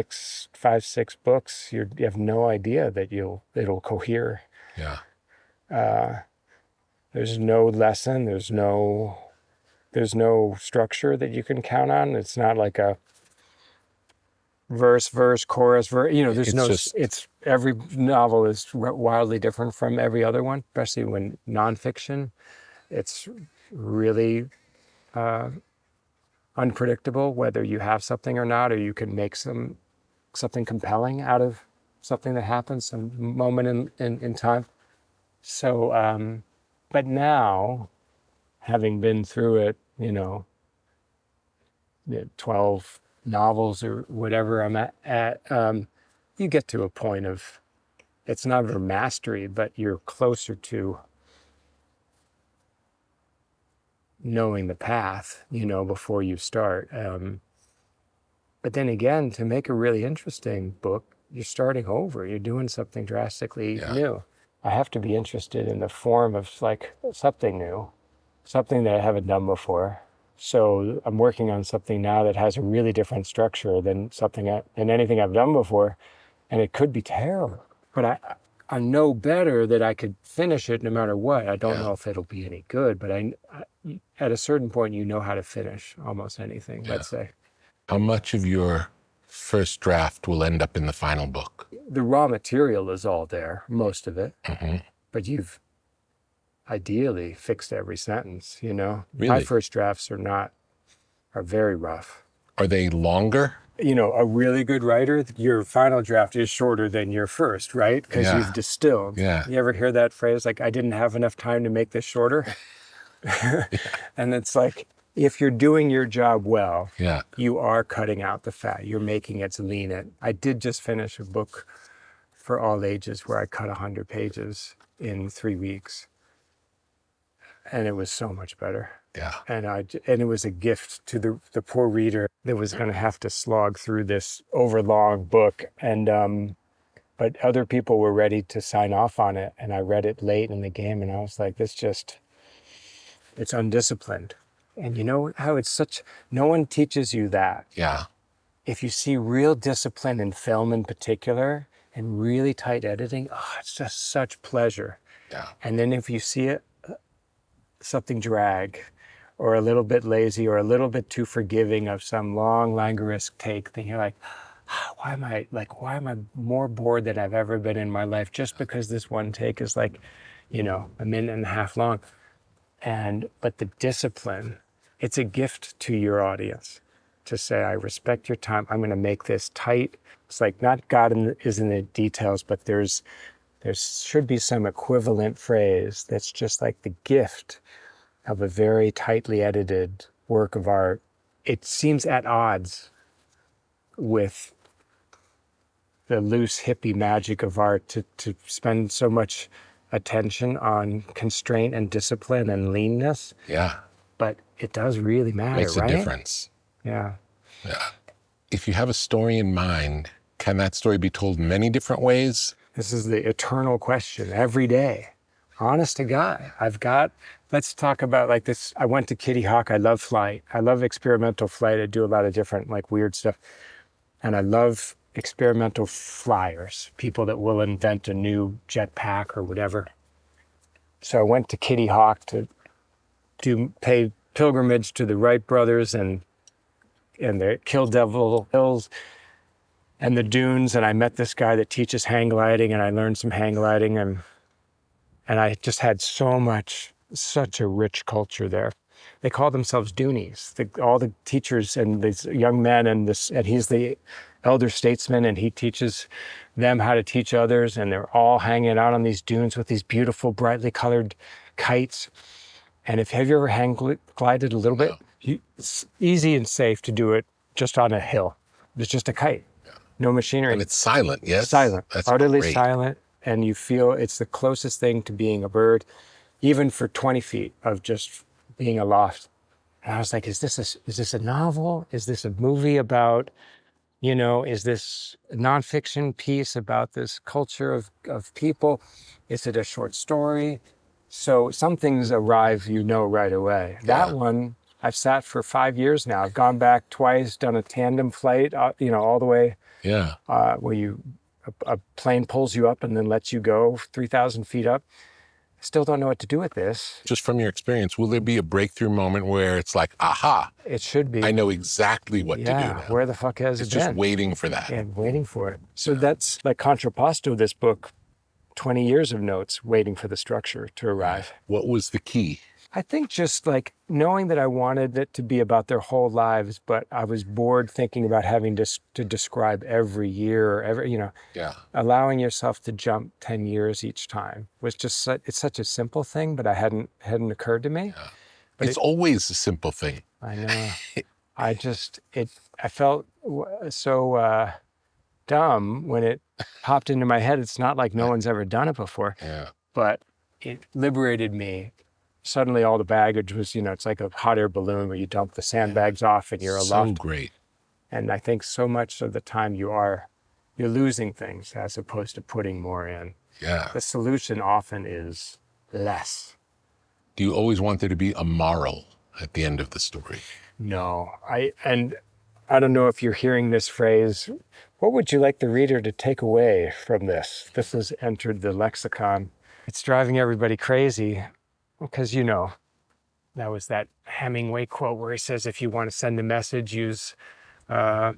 5, 6 books, you have no idea that it'll cohere. Yeah. There's no lesson, there's no structure that you can count on. It's not like a verse, chorus, you know, it's every novel is wildly different from every other one, especially when nonfiction. It's really unpredictable whether you have something or not, or you can make something compelling out of something that happens, some moment in time. So, but now, having been through it, you know, 12 novels or whatever I'm at, you get to a point of, it's not a mastery, but you're closer to knowing the path, you know, before you start. But then again, to make a really interesting book, you're starting over. You're doing something drastically new. I have to be interested in the form of like something new, something that I haven't done before. So I'm working on something now that has a really different structure than anything I've done before, and it could be terrible. But I know better that I could finish it no matter what. I don't know if it'll be any good, but I at a certain point, you know how to finish almost anything, let's say. How much of your first draft will end up in the final book? The raw material is all there, most of it, but you've ideally fixed every sentence, you know? Really? My first drafts are very rough. Are they longer? You know, a really good writer, your final draft is shorter than your first, right? Because you've distilled. Yeah. You ever hear that phrase, like, I didn't have enough time to make this shorter? And it's like, if you're doing your job well, you are cutting out the fat. You're making it lean. I did just finish a book for all ages where I cut 100 pages in 3 weeks. And it was so much better. Yeah. And it was a gift to the poor reader that was going to have to slog through this overlong book. And but other people were ready to sign off on it. And I read it late in the game, and I was like, it's undisciplined. And you know how no one teaches you that. Yeah. If you see real discipline in film in particular, and really tight editing, it's just such pleasure. Yeah. And then if you see something drag, or a little bit lazy, or a little bit too forgiving of some long, languorous take, then you're like, why am I more bored than I've ever been in my life just because this one take is like, you know, a minute and a half long. But the discipline, it's a gift to your audience to say, I respect your time. I'm going to make this tight. It's like, not God is in the details, but there should be some equivalent phrase that's just like the gift of a very tightly edited work of art. It seems at odds with the loose hippie magic of art to spend so much attention on constraint and discipline and leanness. Yeah. But it does really matter, Makes right? a difference. Yeah. Yeah. If you have a story in mind, can that story be told many different ways? This is the eternal question every day. Honest to God, let's talk about like this. I went to Kitty Hawk. I love flight. I love experimental flight. I do a lot of different like weird stuff. And I love experimental flyers, people that will invent a new jetpack or whatever. So I went to Kitty Hawk to pay pilgrimage to the Wright brothers and the Kill Devil Hills and the dunes, and I met this guy that teaches hang gliding, and I learned some hang gliding, and I just had such a rich culture there. They call themselves Doonies. All the teachers and these young men, and he's the elder statesman, and he teaches them how to teach others, and they're all hanging out on these dunes with these beautiful, brightly colored kites. And have you ever hang glided a little bit? It's easy and safe to do it just on a hill. There's just a kite, no machinery. And it's silent, yes? Silent, That's utterly great. silent. And you feel it's the closest thing to being a bird, even for 20 feet of just being aloft. And I was like, is this a novel? Is this a movie about, is this a nonfiction piece about this culture of people? Is it a short story? So some things arrive, right away. Yeah. That one, I've sat for 5 years now. I've gone back twice, done a tandem flight, all the way. Yeah. Where a plane pulls you up and then lets you go 3,000 feet up. I still don't know what to do with this. Just from your experience, will there be a breakthrough moment where it's like, aha, It should be. I know exactly what to do now? Where the fuck has It's it been? just waiting for that. And waiting for it. So that's like Contrapposto, this book, 20 years of notes waiting for the structure to arrive. What was the key? I think just like knowing that I wanted it to be about their whole lives, but I was bored thinking about having to describe every year or allowing yourself to jump 10 years each time was just it's such a simple thing, but I hadn't occurred to me. Yeah. But it's always a simple thing. I know. I felt so dumb when it popped into my head. It's not like no one's ever done it before, but it liberated me. Suddenly all the baggage was, it's like a hot air balloon where you dump the sandbags off and you're aloft. So great. And I think so much of the time you're losing things as opposed to putting more in. Yeah. The solution often is less. Do you always want there to be a moral at the end of the story? No. I don't know if you're hearing this phrase. What would you like the reader to take away from this? This has entered the lexicon. It's driving everybody crazy. Because, that was that Hemingway quote where he says, if you want to send a message, use a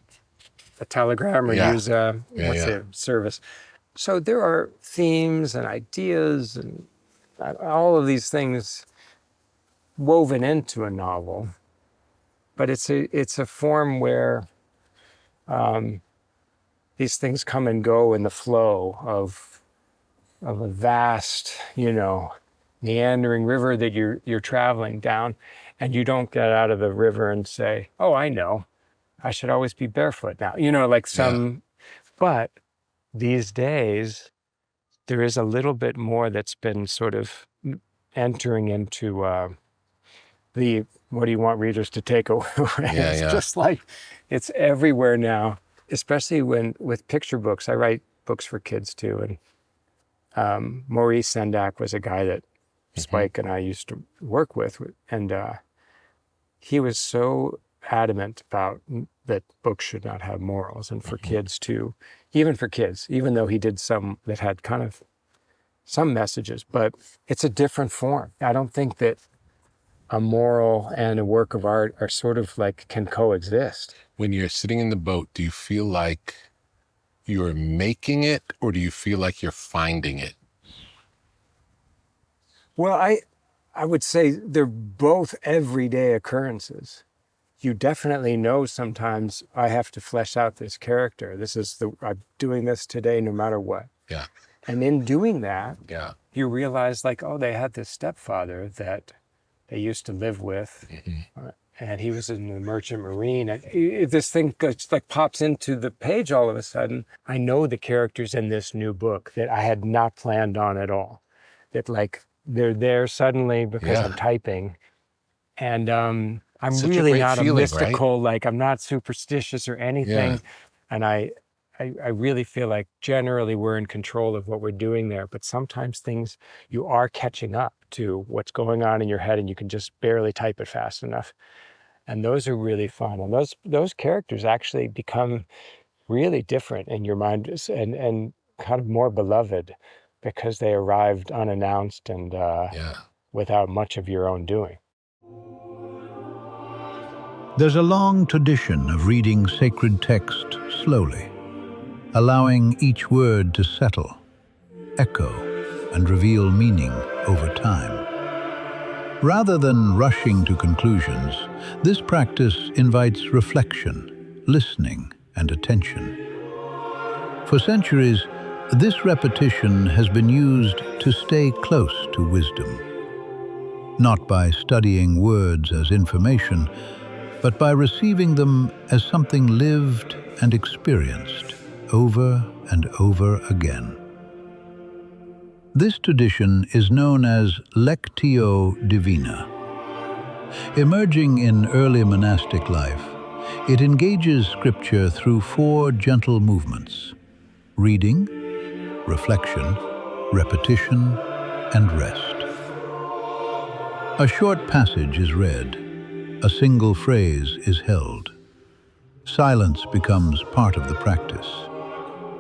telegram or use a service. So there are themes and ideas and all of these things woven into a novel. But it's a form where these things come and go in the flow of a vast, meandering river that you're traveling down, and you don't get out of the river and say, oh, I know, I should always be barefoot now. But these days, there is a little bit more that's been sort of entering into what do you want readers to take away? It's just like, it's everywhere now, especially with picture books. I write books for kids too. And Maurice Sendak was a guy that Spike and I used to work with, and he was so adamant about that books should not have morals, and for kids too, even though he did some that had kind of some messages, but it's a different form. I don't think that a moral and a work of art are sort of like can coexist. When you're sitting in the boat, do you feel like you're making it, or do you feel like you're finding it? Well, I would say they're both everyday occurrences. You definitely know sometimes I have to flesh out this character. I'm doing this today no matter what. Yeah. And in doing that, you realize like, oh, they had this stepfather that they used to live with, and he was in the Merchant Marine. And this thing just like pops into the page all of a sudden. I know the characters in this new book that I had not planned on at all. That like they're there suddenly because I'm typing, and I'm Such really not feeling, a mystical. right? Like I'm not superstitious or anything, and I really feel like generally we're in control of what we're doing there. But sometimes things you are catching up to what's going on in your head, and you can just barely type it fast enough. And those are really fun. And those characters actually become really different in your mind and kind of more beloved because they arrived unannounced and without much of your own doing. There's a long tradition of reading sacred text slowly, allowing each word to settle, echo, and reveal meaning over time. Rather than rushing to conclusions, this practice invites reflection, listening, and attention. For centuries, this repetition has been used to stay close to wisdom. not by studying words as information, but by receiving them as something lived and experienced over and over again. This tradition is known as Lectio Divina. Emerging in early monastic life, it engages Scripture through 4 gentle movements: reading, reflection, repetition, and rest. A short passage is read, a single phrase is held. Silence becomes part of the practice,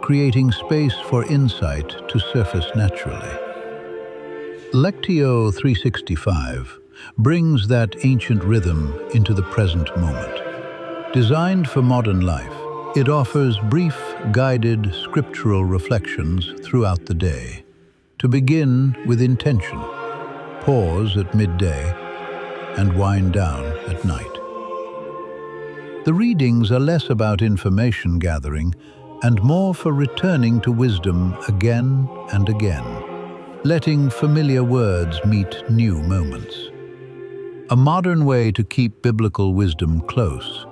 creating space for insight to surface naturally. Lectio 365 brings that ancient rhythm into the present moment. Designed for modern life, it offers brief, guided scriptural reflections throughout the day. To begin with intention, pause at midday, and wind down at night. The readings are less about information gathering and more for returning to wisdom again and again, letting familiar words meet new moments. A modern way to keep biblical wisdom close,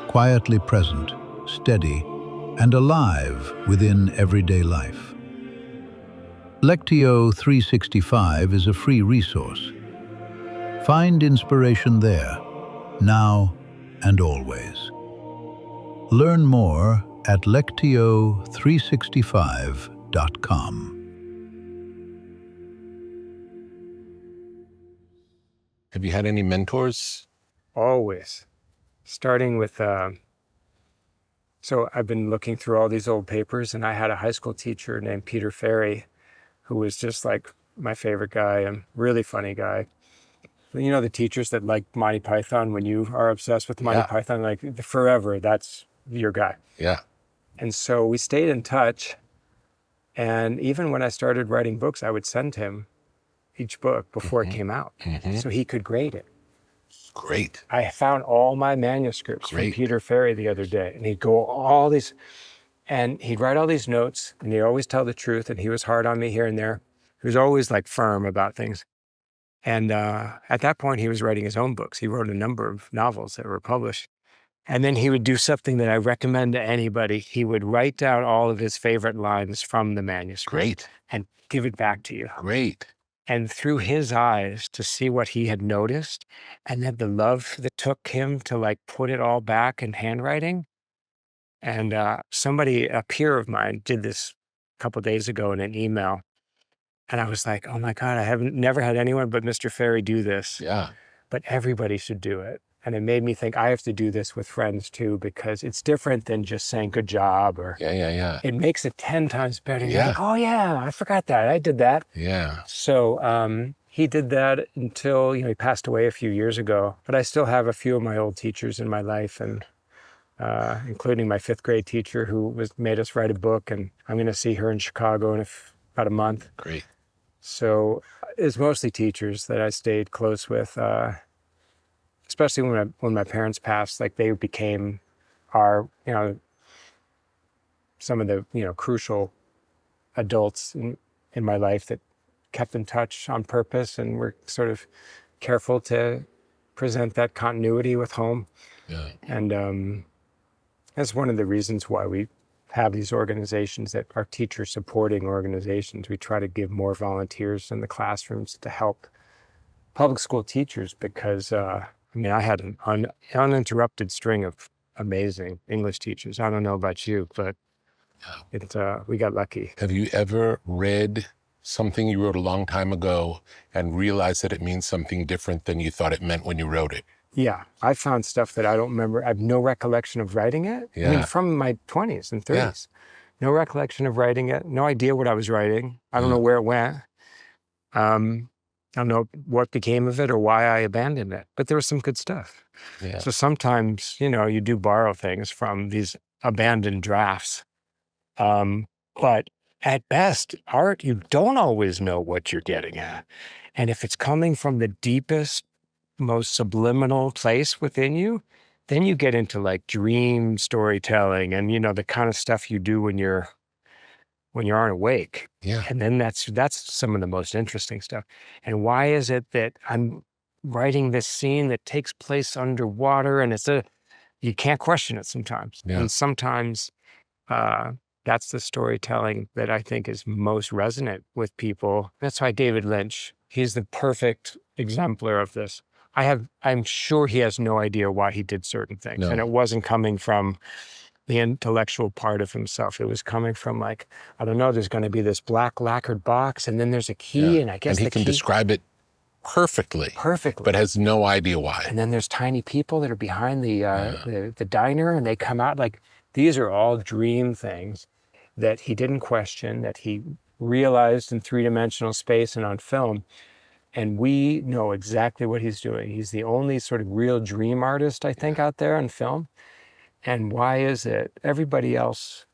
quietly present, steady, and alive within everyday life. Lectio 365 is a free resource. Find inspiration there, now and always. Learn more at lectio365.com. Have you had any mentors? Always. Starting with, so I've been looking through all these old papers, and I had a high school teacher named Peter Ferry, who was just like my favorite guy, and really funny guy. You know, the teachers that like Monty Python, when you are obsessed with Monty Python, like forever, that's your guy. Yeah. And so we stayed in touch. And even when I started writing books, I would send him each book before it came out so he could grade it. Great. I found all my manuscripts from Peter Ferry the other day, and he'd go all these, and he'd write all these notes, and he'd always tell the truth, and he was hard on me here and there. He was always like firm about things. And at that point, he was writing his own books. He wrote a number of novels that were published. And then he would do something that I recommend to anybody. He would write down all of his favorite lines from the manuscript and give it back to you. Great. And through his eyes to see what he had noticed, and then the love that took him to like put it all back in handwriting. And somebody, a peer of mine, did this a couple of days ago in an email. And I was like, oh my God, I haven't never had anyone but Mr. Ferry do this. Yeah. But everybody should do it. And it made me think I have to do this with friends too, because it's different than just saying good job or it makes it 10 times better. You're like, oh yeah, I forgot that. I did that. Yeah. So he did that until, he passed away a few years ago. But I still have a few of my old teachers in my life, and including my 5th grade teacher who made us write a book, and I'm going to see her in Chicago in about a month. Great. So it's mostly teachers that I stayed close with, especially when my parents passed. Like they became our, some of the crucial adults in my life that kept in touch on purpose, and were sort of careful to present that continuity with home. Yeah. And that's one of the reasons why we have these organizations that are teacher supporting organizations. We try to give more volunteers in the classrooms to help public school teachers, because I had an uninterrupted string of amazing English teachers. I don't know about you, but we got lucky. Have you ever read something you wrote a long time ago and realized that it means something different than you thought it meant when you wrote it? Yeah, I found stuff that I don't remember. I have no recollection of writing it. Yeah. From my 20s and 30s. Yeah. No recollection of writing it. No idea what I was writing. I don't know where it went. I don't know what became of it or why I abandoned it. But there was some good stuff. Yeah. So sometimes, you do borrow things from these abandoned drafts. But at best, art, you don't always know what you're getting at. And if it's coming from the deepest, most subliminal place within you, then you get into like dream storytelling and the kind of stuff you do when you aren't awake. Yeah. And then that's some of the most interesting stuff. And why is it that I'm writing this scene that takes place underwater, and you can't question it sometimes. Yeah. And sometimes that's the storytelling that I think is most resonant with people. That's why David Lynch, he's the perfect exemplar of this. I'm sure he has no idea why he did certain things. No. And it wasn't coming from the intellectual part of himself. It was coming from like, I don't know, there's going to be this black lacquered box and then there's a key, and I guess and he can describe it perfectly, but has no idea why. And then there's tiny people that are behind the diner, and they come out. Like, these are all dream things that he didn't question, that he realized in three-dimensional space and on film. And we know exactly what he's doing. He's the only sort of real dream artist, I think, out there on film. And why is it? Everybody else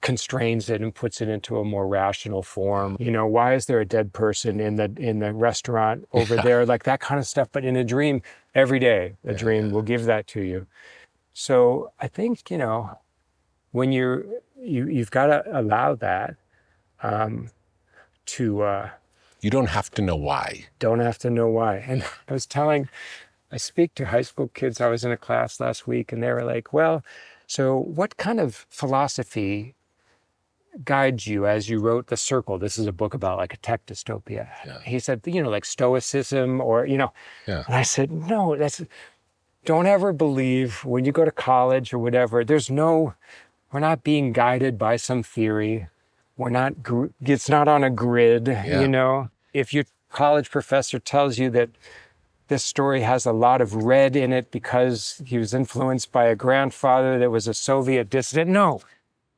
constrains it and puts it into a more rational form. You know, why is there a dead person in the restaurant over there? Like that kind of stuff. But in a dream, every day, a dream will give that to you. So I think, you know, when you've got to allow that to... you don't have to know why. Don't have to know why. And I speak to high school kids. I was in a class last week and they were like, well, so what kind of philosophy guides you as you wrote The Circle? This is a book about like a tech dystopia. Yeah. He said, you know, like stoicism or, you know. Yeah. And I said, no, don't ever believe when you go to college or whatever, we're not being guided by some theory. It's not on a grid, you know. If your college professor tells you that this story has a lot of red in it because he was influenced by a grandfather that was a Soviet dissident, no.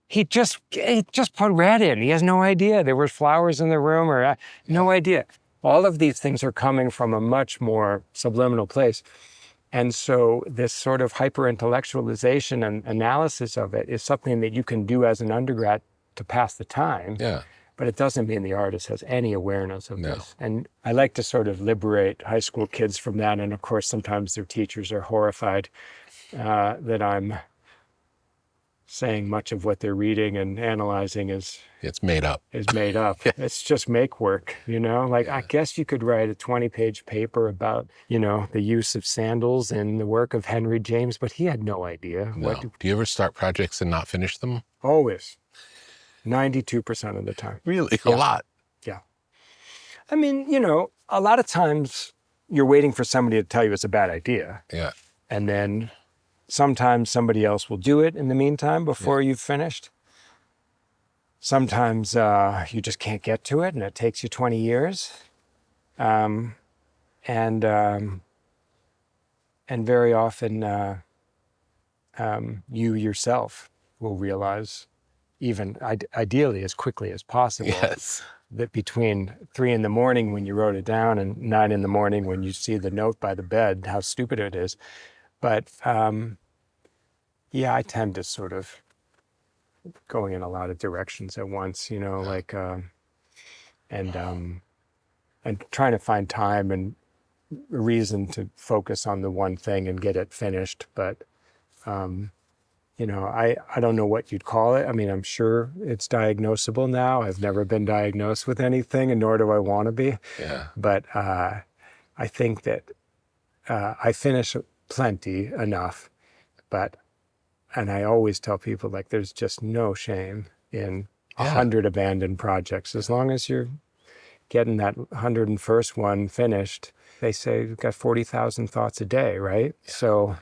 He just put red in. He has no idea. There were flowers in the room or no idea. All of these things are coming from a much more subliminal place. And so this sort of hyper-intellectualization and analysis of it is something that you can do as an undergrad to pass the time. Yeah. But it doesn't mean the artist has any awareness of this. And I like to sort of liberate high school kids from that. And of course, sometimes their teachers are horrified that I'm saying much of what they're reading and analyzing it's made up. It's just make work, you know? Like, I guess you could write a 20-page paper about, you know, the use of sandals in the work of Henry James, but he had no idea. No. Do you ever start projects and not finish them? Always. 92% of the time. Really? A lot? Yeah. I mean, you know, a lot of times you're waiting for somebody to tell you it's a bad idea. Yeah. And then sometimes somebody else will do it in the meantime before you've finished. Sometimes you just can't get to it and it takes you 20 years. And very often you yourself will realize, even ideally as quickly as possible, that between 3 a.m. when you wrote it down and 9 a.m. when you see the note by the bed, how stupid it is. But I tend to sort of going in a lot of directions at once, you know, like, and trying to find time and reason to focus on the one thing and get it finished. But, you know, I don't know what you'd call it. I mean, I'm sure it's diagnosable now. I've never been diagnosed with anything, and nor do I want to be. Yeah. But I think that I finish plenty enough, and I always tell people, like, there's just no shame in 100 abandoned projects. As long as you're getting that 101st one finished, they say you've got 40,000 thoughts a day, right? Yeah. So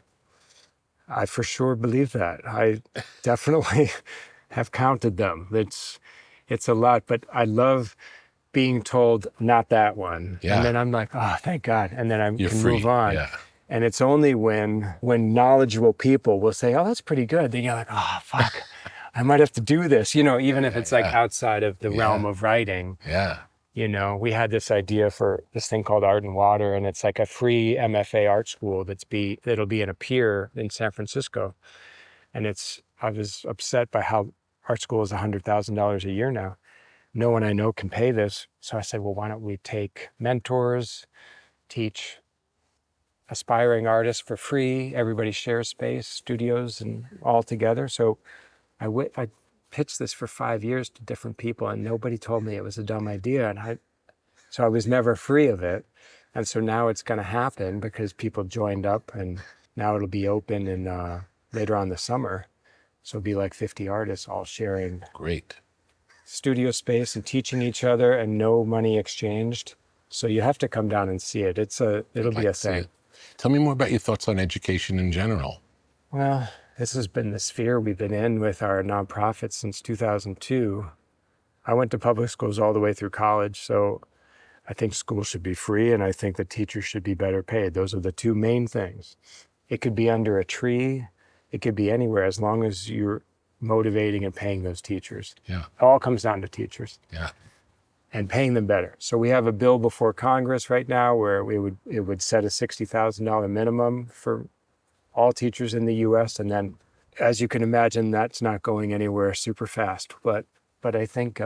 I for sure believe that. I definitely have counted them. It's a lot, but I love being told, not that one. Yeah. And then I'm like, oh, thank God. And then I can move on. Yeah. And it's only when knowledgeable people will say, oh, that's pretty good. Then you're like, oh, fuck, I might have to do this, you know, even if it's like outside of the realm of writing. Yeah. You know, we had this idea for this thing called Art and Water, and it's like a free MFA art school that'll be in a pier in San Francisco. And I was upset by how art school is $100,000 a year now. No one I know can pay this. So I said, well, why don't we take mentors, teach aspiring artists for free, everybody shares space, studios, and all together. So I pitched this for 5 years to different people, and nobody told me it was a dumb idea. So I was never free of it. And so now it's going to happen because people joined up, and now it'll be open in later on this summer. So it'll be like 50 artists all sharing Great. studio space and teaching each other, and no money exchanged. So you have to come down and see it. It'll be a thing. Tell me more about your thoughts on education in general. Well, this has been the sphere we've been in with our nonprofit since 2002. I went to public schools all the way through college, so I think schools should be free, and I think that teachers should be better paid. Those are the two main things. It could be under a tree. It could be anywhere, as long as you're motivating and paying those teachers. Yeah. It all comes down to teachers. Yeah. And paying them better. So we have a bill before Congress right now where it would set a $60,000 minimum for all teachers in the U.S. And then, as you can imagine, that's not going anywhere super fast. But I think,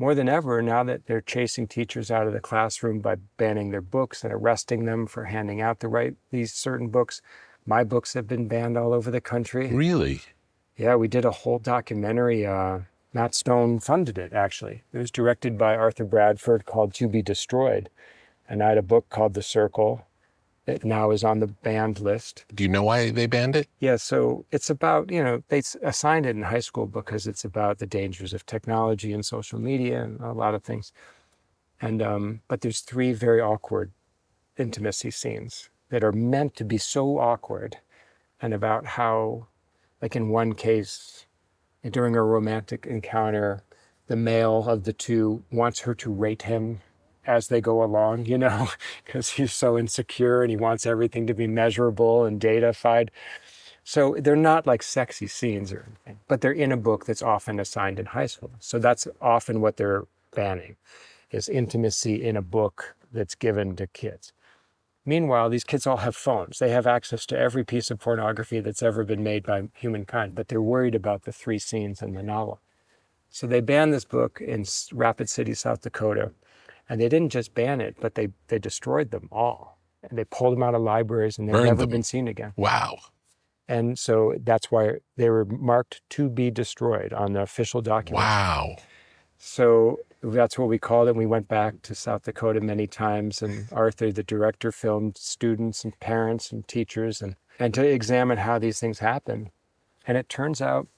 more than ever, now that they're chasing teachers out of the classroom by banning their books and arresting them for handing out these certain books, my books have been banned all over the country. Really? Yeah, we did a whole documentary. Matt Stone funded it, actually. It was directed by Arthur Bradford, called To Be Destroyed. And I had a book called The Circle that now is on the banned list. Do you know why they banned it? Yeah, so it's about, they assigned it in high school because it's about the dangers of technology and social media and a lot of things. And but there's 3 very awkward intimacy scenes that are meant to be so awkward, and about how, like in one case, during a romantic encounter, the male of the two wants her to rate him as they go along, because he's so insecure and he wants everything to be measurable and datafied. So they're not like sexy scenes or anything, but they're in a book that's often assigned in high school. So that's often what they're banning, is intimacy in a book that's given to kids. Meanwhile, these kids all have phones. They have access to every piece of pornography that's ever been made by humankind, but they're worried about the 3 scenes in the novel. So they banned this book in Rapid City, South Dakota, and they didn't just ban it, but they destroyed them all. And they pulled them out of libraries, and they've never been seen again. Wow. And so that's why they were marked to be destroyed on the official documents. Wow. So that's what we called it. We went back to South Dakota many times, and Arthur, the director, filmed students and parents and teachers and to examine how these things happen. And it turns out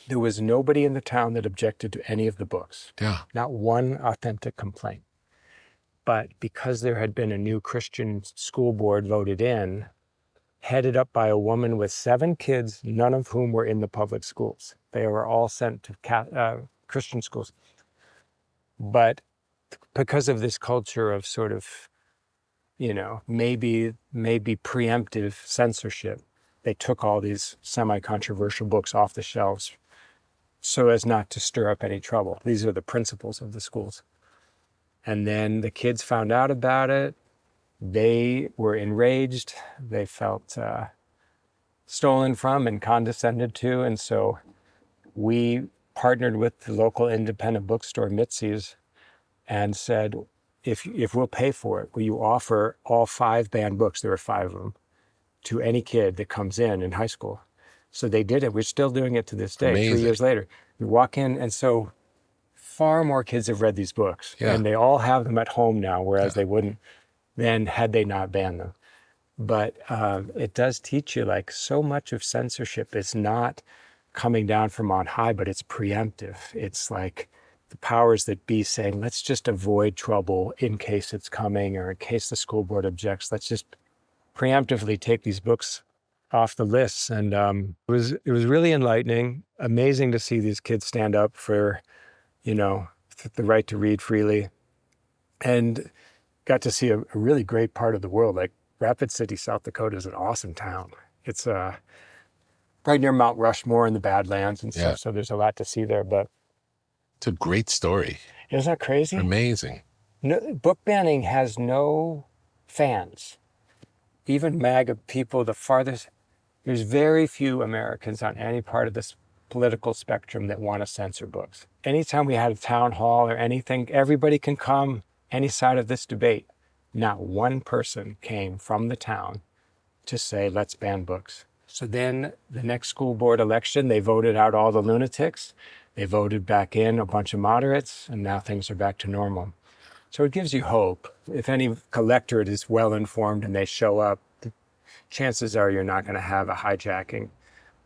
there was nobody in the town that objected to any of the books. Yeah. Not one authentic complaint. But because there had been a new Christian school board voted in, headed up by a woman with 7 kids, none of whom were in the public schools. They were all sent to Christian schools. But because of this culture of sort of, maybe preemptive censorship, they took all these semi-controversial books off the shelves so as not to stir up any trouble. These are the principles of the schools. And then the kids found out about it. They were enraged. They felt stolen from and condescended to. And so we partnered with the local independent bookstore, Mitzi's, and said, if we'll pay for it, will you offer all 5 banned books, there were 5 of them, to any kid that comes in high school? So they did it. We're still doing it to this day. Amazing. 3 years later. You walk in, and so far more kids have read these books. Yeah. And they all have them at home now, whereas they wouldn't then had they not banned them. But it does teach you, like, so much of censorship is not coming down from on high, but it's preemptive. It's like the powers that be saying, let's just avoid trouble in case it's coming, or in case the school board objects. Let's just preemptively take these books off the lists. And it was really enlightening, amazing to see these kids stand up for, the right to read freely, and got to see a really great part of the world. Like, Rapid City, South Dakota is an awesome town. It's right near Mount Rushmore in the Badlands and stuff. Yeah. So there's a lot to see there. But It's a great story. Isn't that crazy? Amazing. No, book banning has no fans. Even MAGA people, the farthest, there's very few Americans on any part of this political spectrum that want to censor books. Anytime we had a town hall or anything, everybody can come, any side of this debate. Not one person came from the town to say, let's ban books. So then the next school board election, they voted out all the lunatics. They voted back in a bunch of moderates, and now things are back to normal. So it gives you hope. If any collectorate is well-informed and they show up, the chances are you're not going to have a hijacking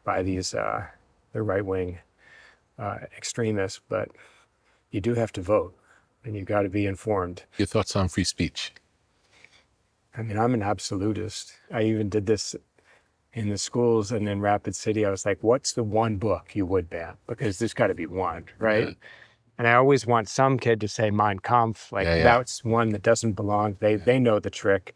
by these the right-wing extremists, but you do have to vote, and you've got to be informed. Your thoughts on free speech? I mean, I'm an absolutist. I even did this in the schools and in Rapid City. I was like, what's the one book you would ban? Because there's got to be one, right? Yeah. And I always want some kid to say Mein Kampf, like that's one that doesn't belong. They know the trick.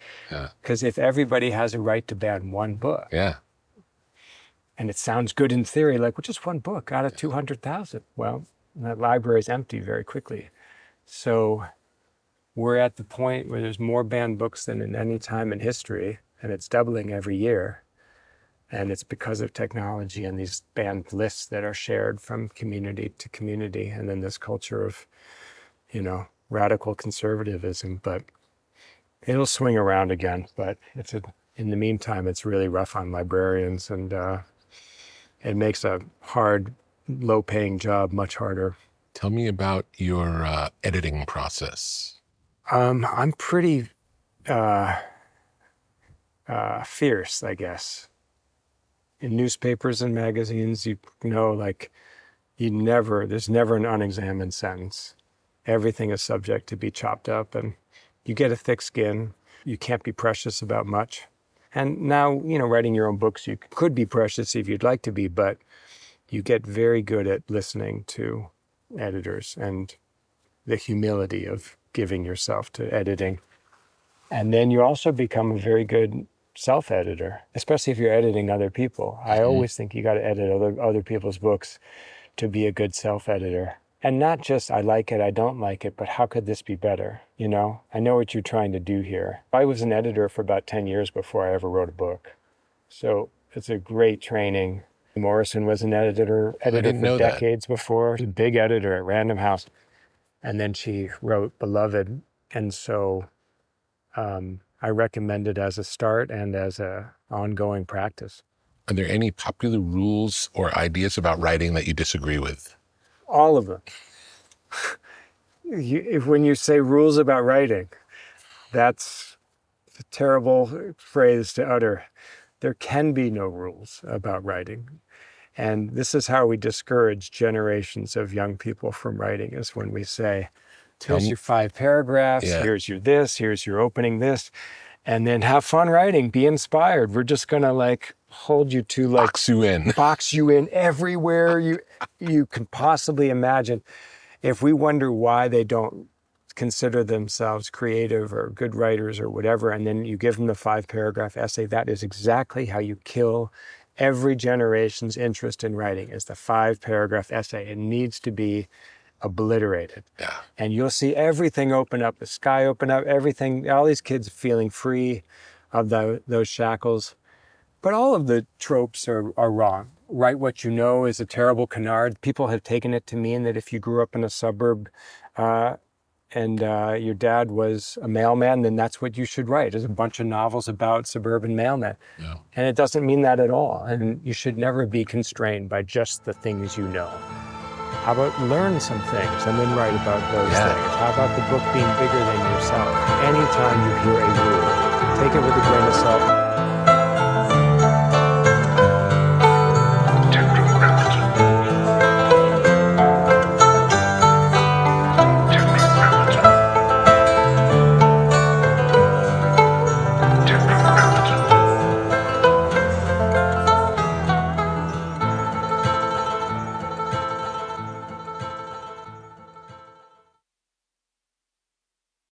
Because if everybody has a right to ban one book, and it sounds good in theory, like, well, just one book out of 200,000. Well, that library is empty very quickly. So we're at the point where there's more banned books than in any time in history, and it's doubling every year. And it's because of technology and these banned lists that are shared from community to community, and then this culture of, you know, radical conservatism. But it'll swing around again. But in the meantime, it's really rough on librarians, and it makes a hard, low-paying job much harder. Tell me about your editing process. I'm pretty fierce, I guess. In newspapers and magazines, you know, like, there's never an unexamined sentence. Everything is subject to be chopped up, and you get a thick skin. You can't be precious about much. And now, you know, writing your own books, you could be precious if you'd like to be, but you get very good at listening to editors and the humility of giving yourself to editing. And then you also become a very good self-editor, especially if you're editing other people. I always think you got to edit other people's books to be a good self-editor. And not just, I like it, I don't like it, but how could this be better? You know, I know what you're trying to do here. I was an editor for about 10 years before I ever wrote a book. So it's a great training. Morrison was an editor for decades before. She was a big editor at Random House. And then she wrote Beloved. And so I recommend it as a start and as a ongoing practice. Are there any popular rules or ideas about writing that you disagree with? All of them. When you say rules about writing, that's a terrible phrase to utter. There can be no rules about writing. And this is how we discourage generations of young people from writing, is when we say, here's your 5 paragraphs, here's your this, here's your opening this, and then have fun writing, be inspired. We're just gonna like hold you to like box you in everywhere you can possibly imagine. If we wonder why they don't consider themselves creative or good writers or whatever, and then you give them the 5 paragraph essay, that is exactly how you kill every generation's interest in writing, is the 5 paragraph essay. It needs to be obliterated. And you'll see everything open up, the sky open up, everything, all these kids feeling free of those shackles. But all of the tropes are wrong. Write what you know is a terrible canard. People have taken it to mean that if you grew up in a suburb and your dad was a mailman, then that's what you should write. There's a bunch of novels about suburban mailmen. And it doesn't mean that at all. And you should never be constrained by just the things you know. How about learn some things and then write about those things? How about the book being bigger than yourself? Anytime you hear a rule, take it with a grain of salt.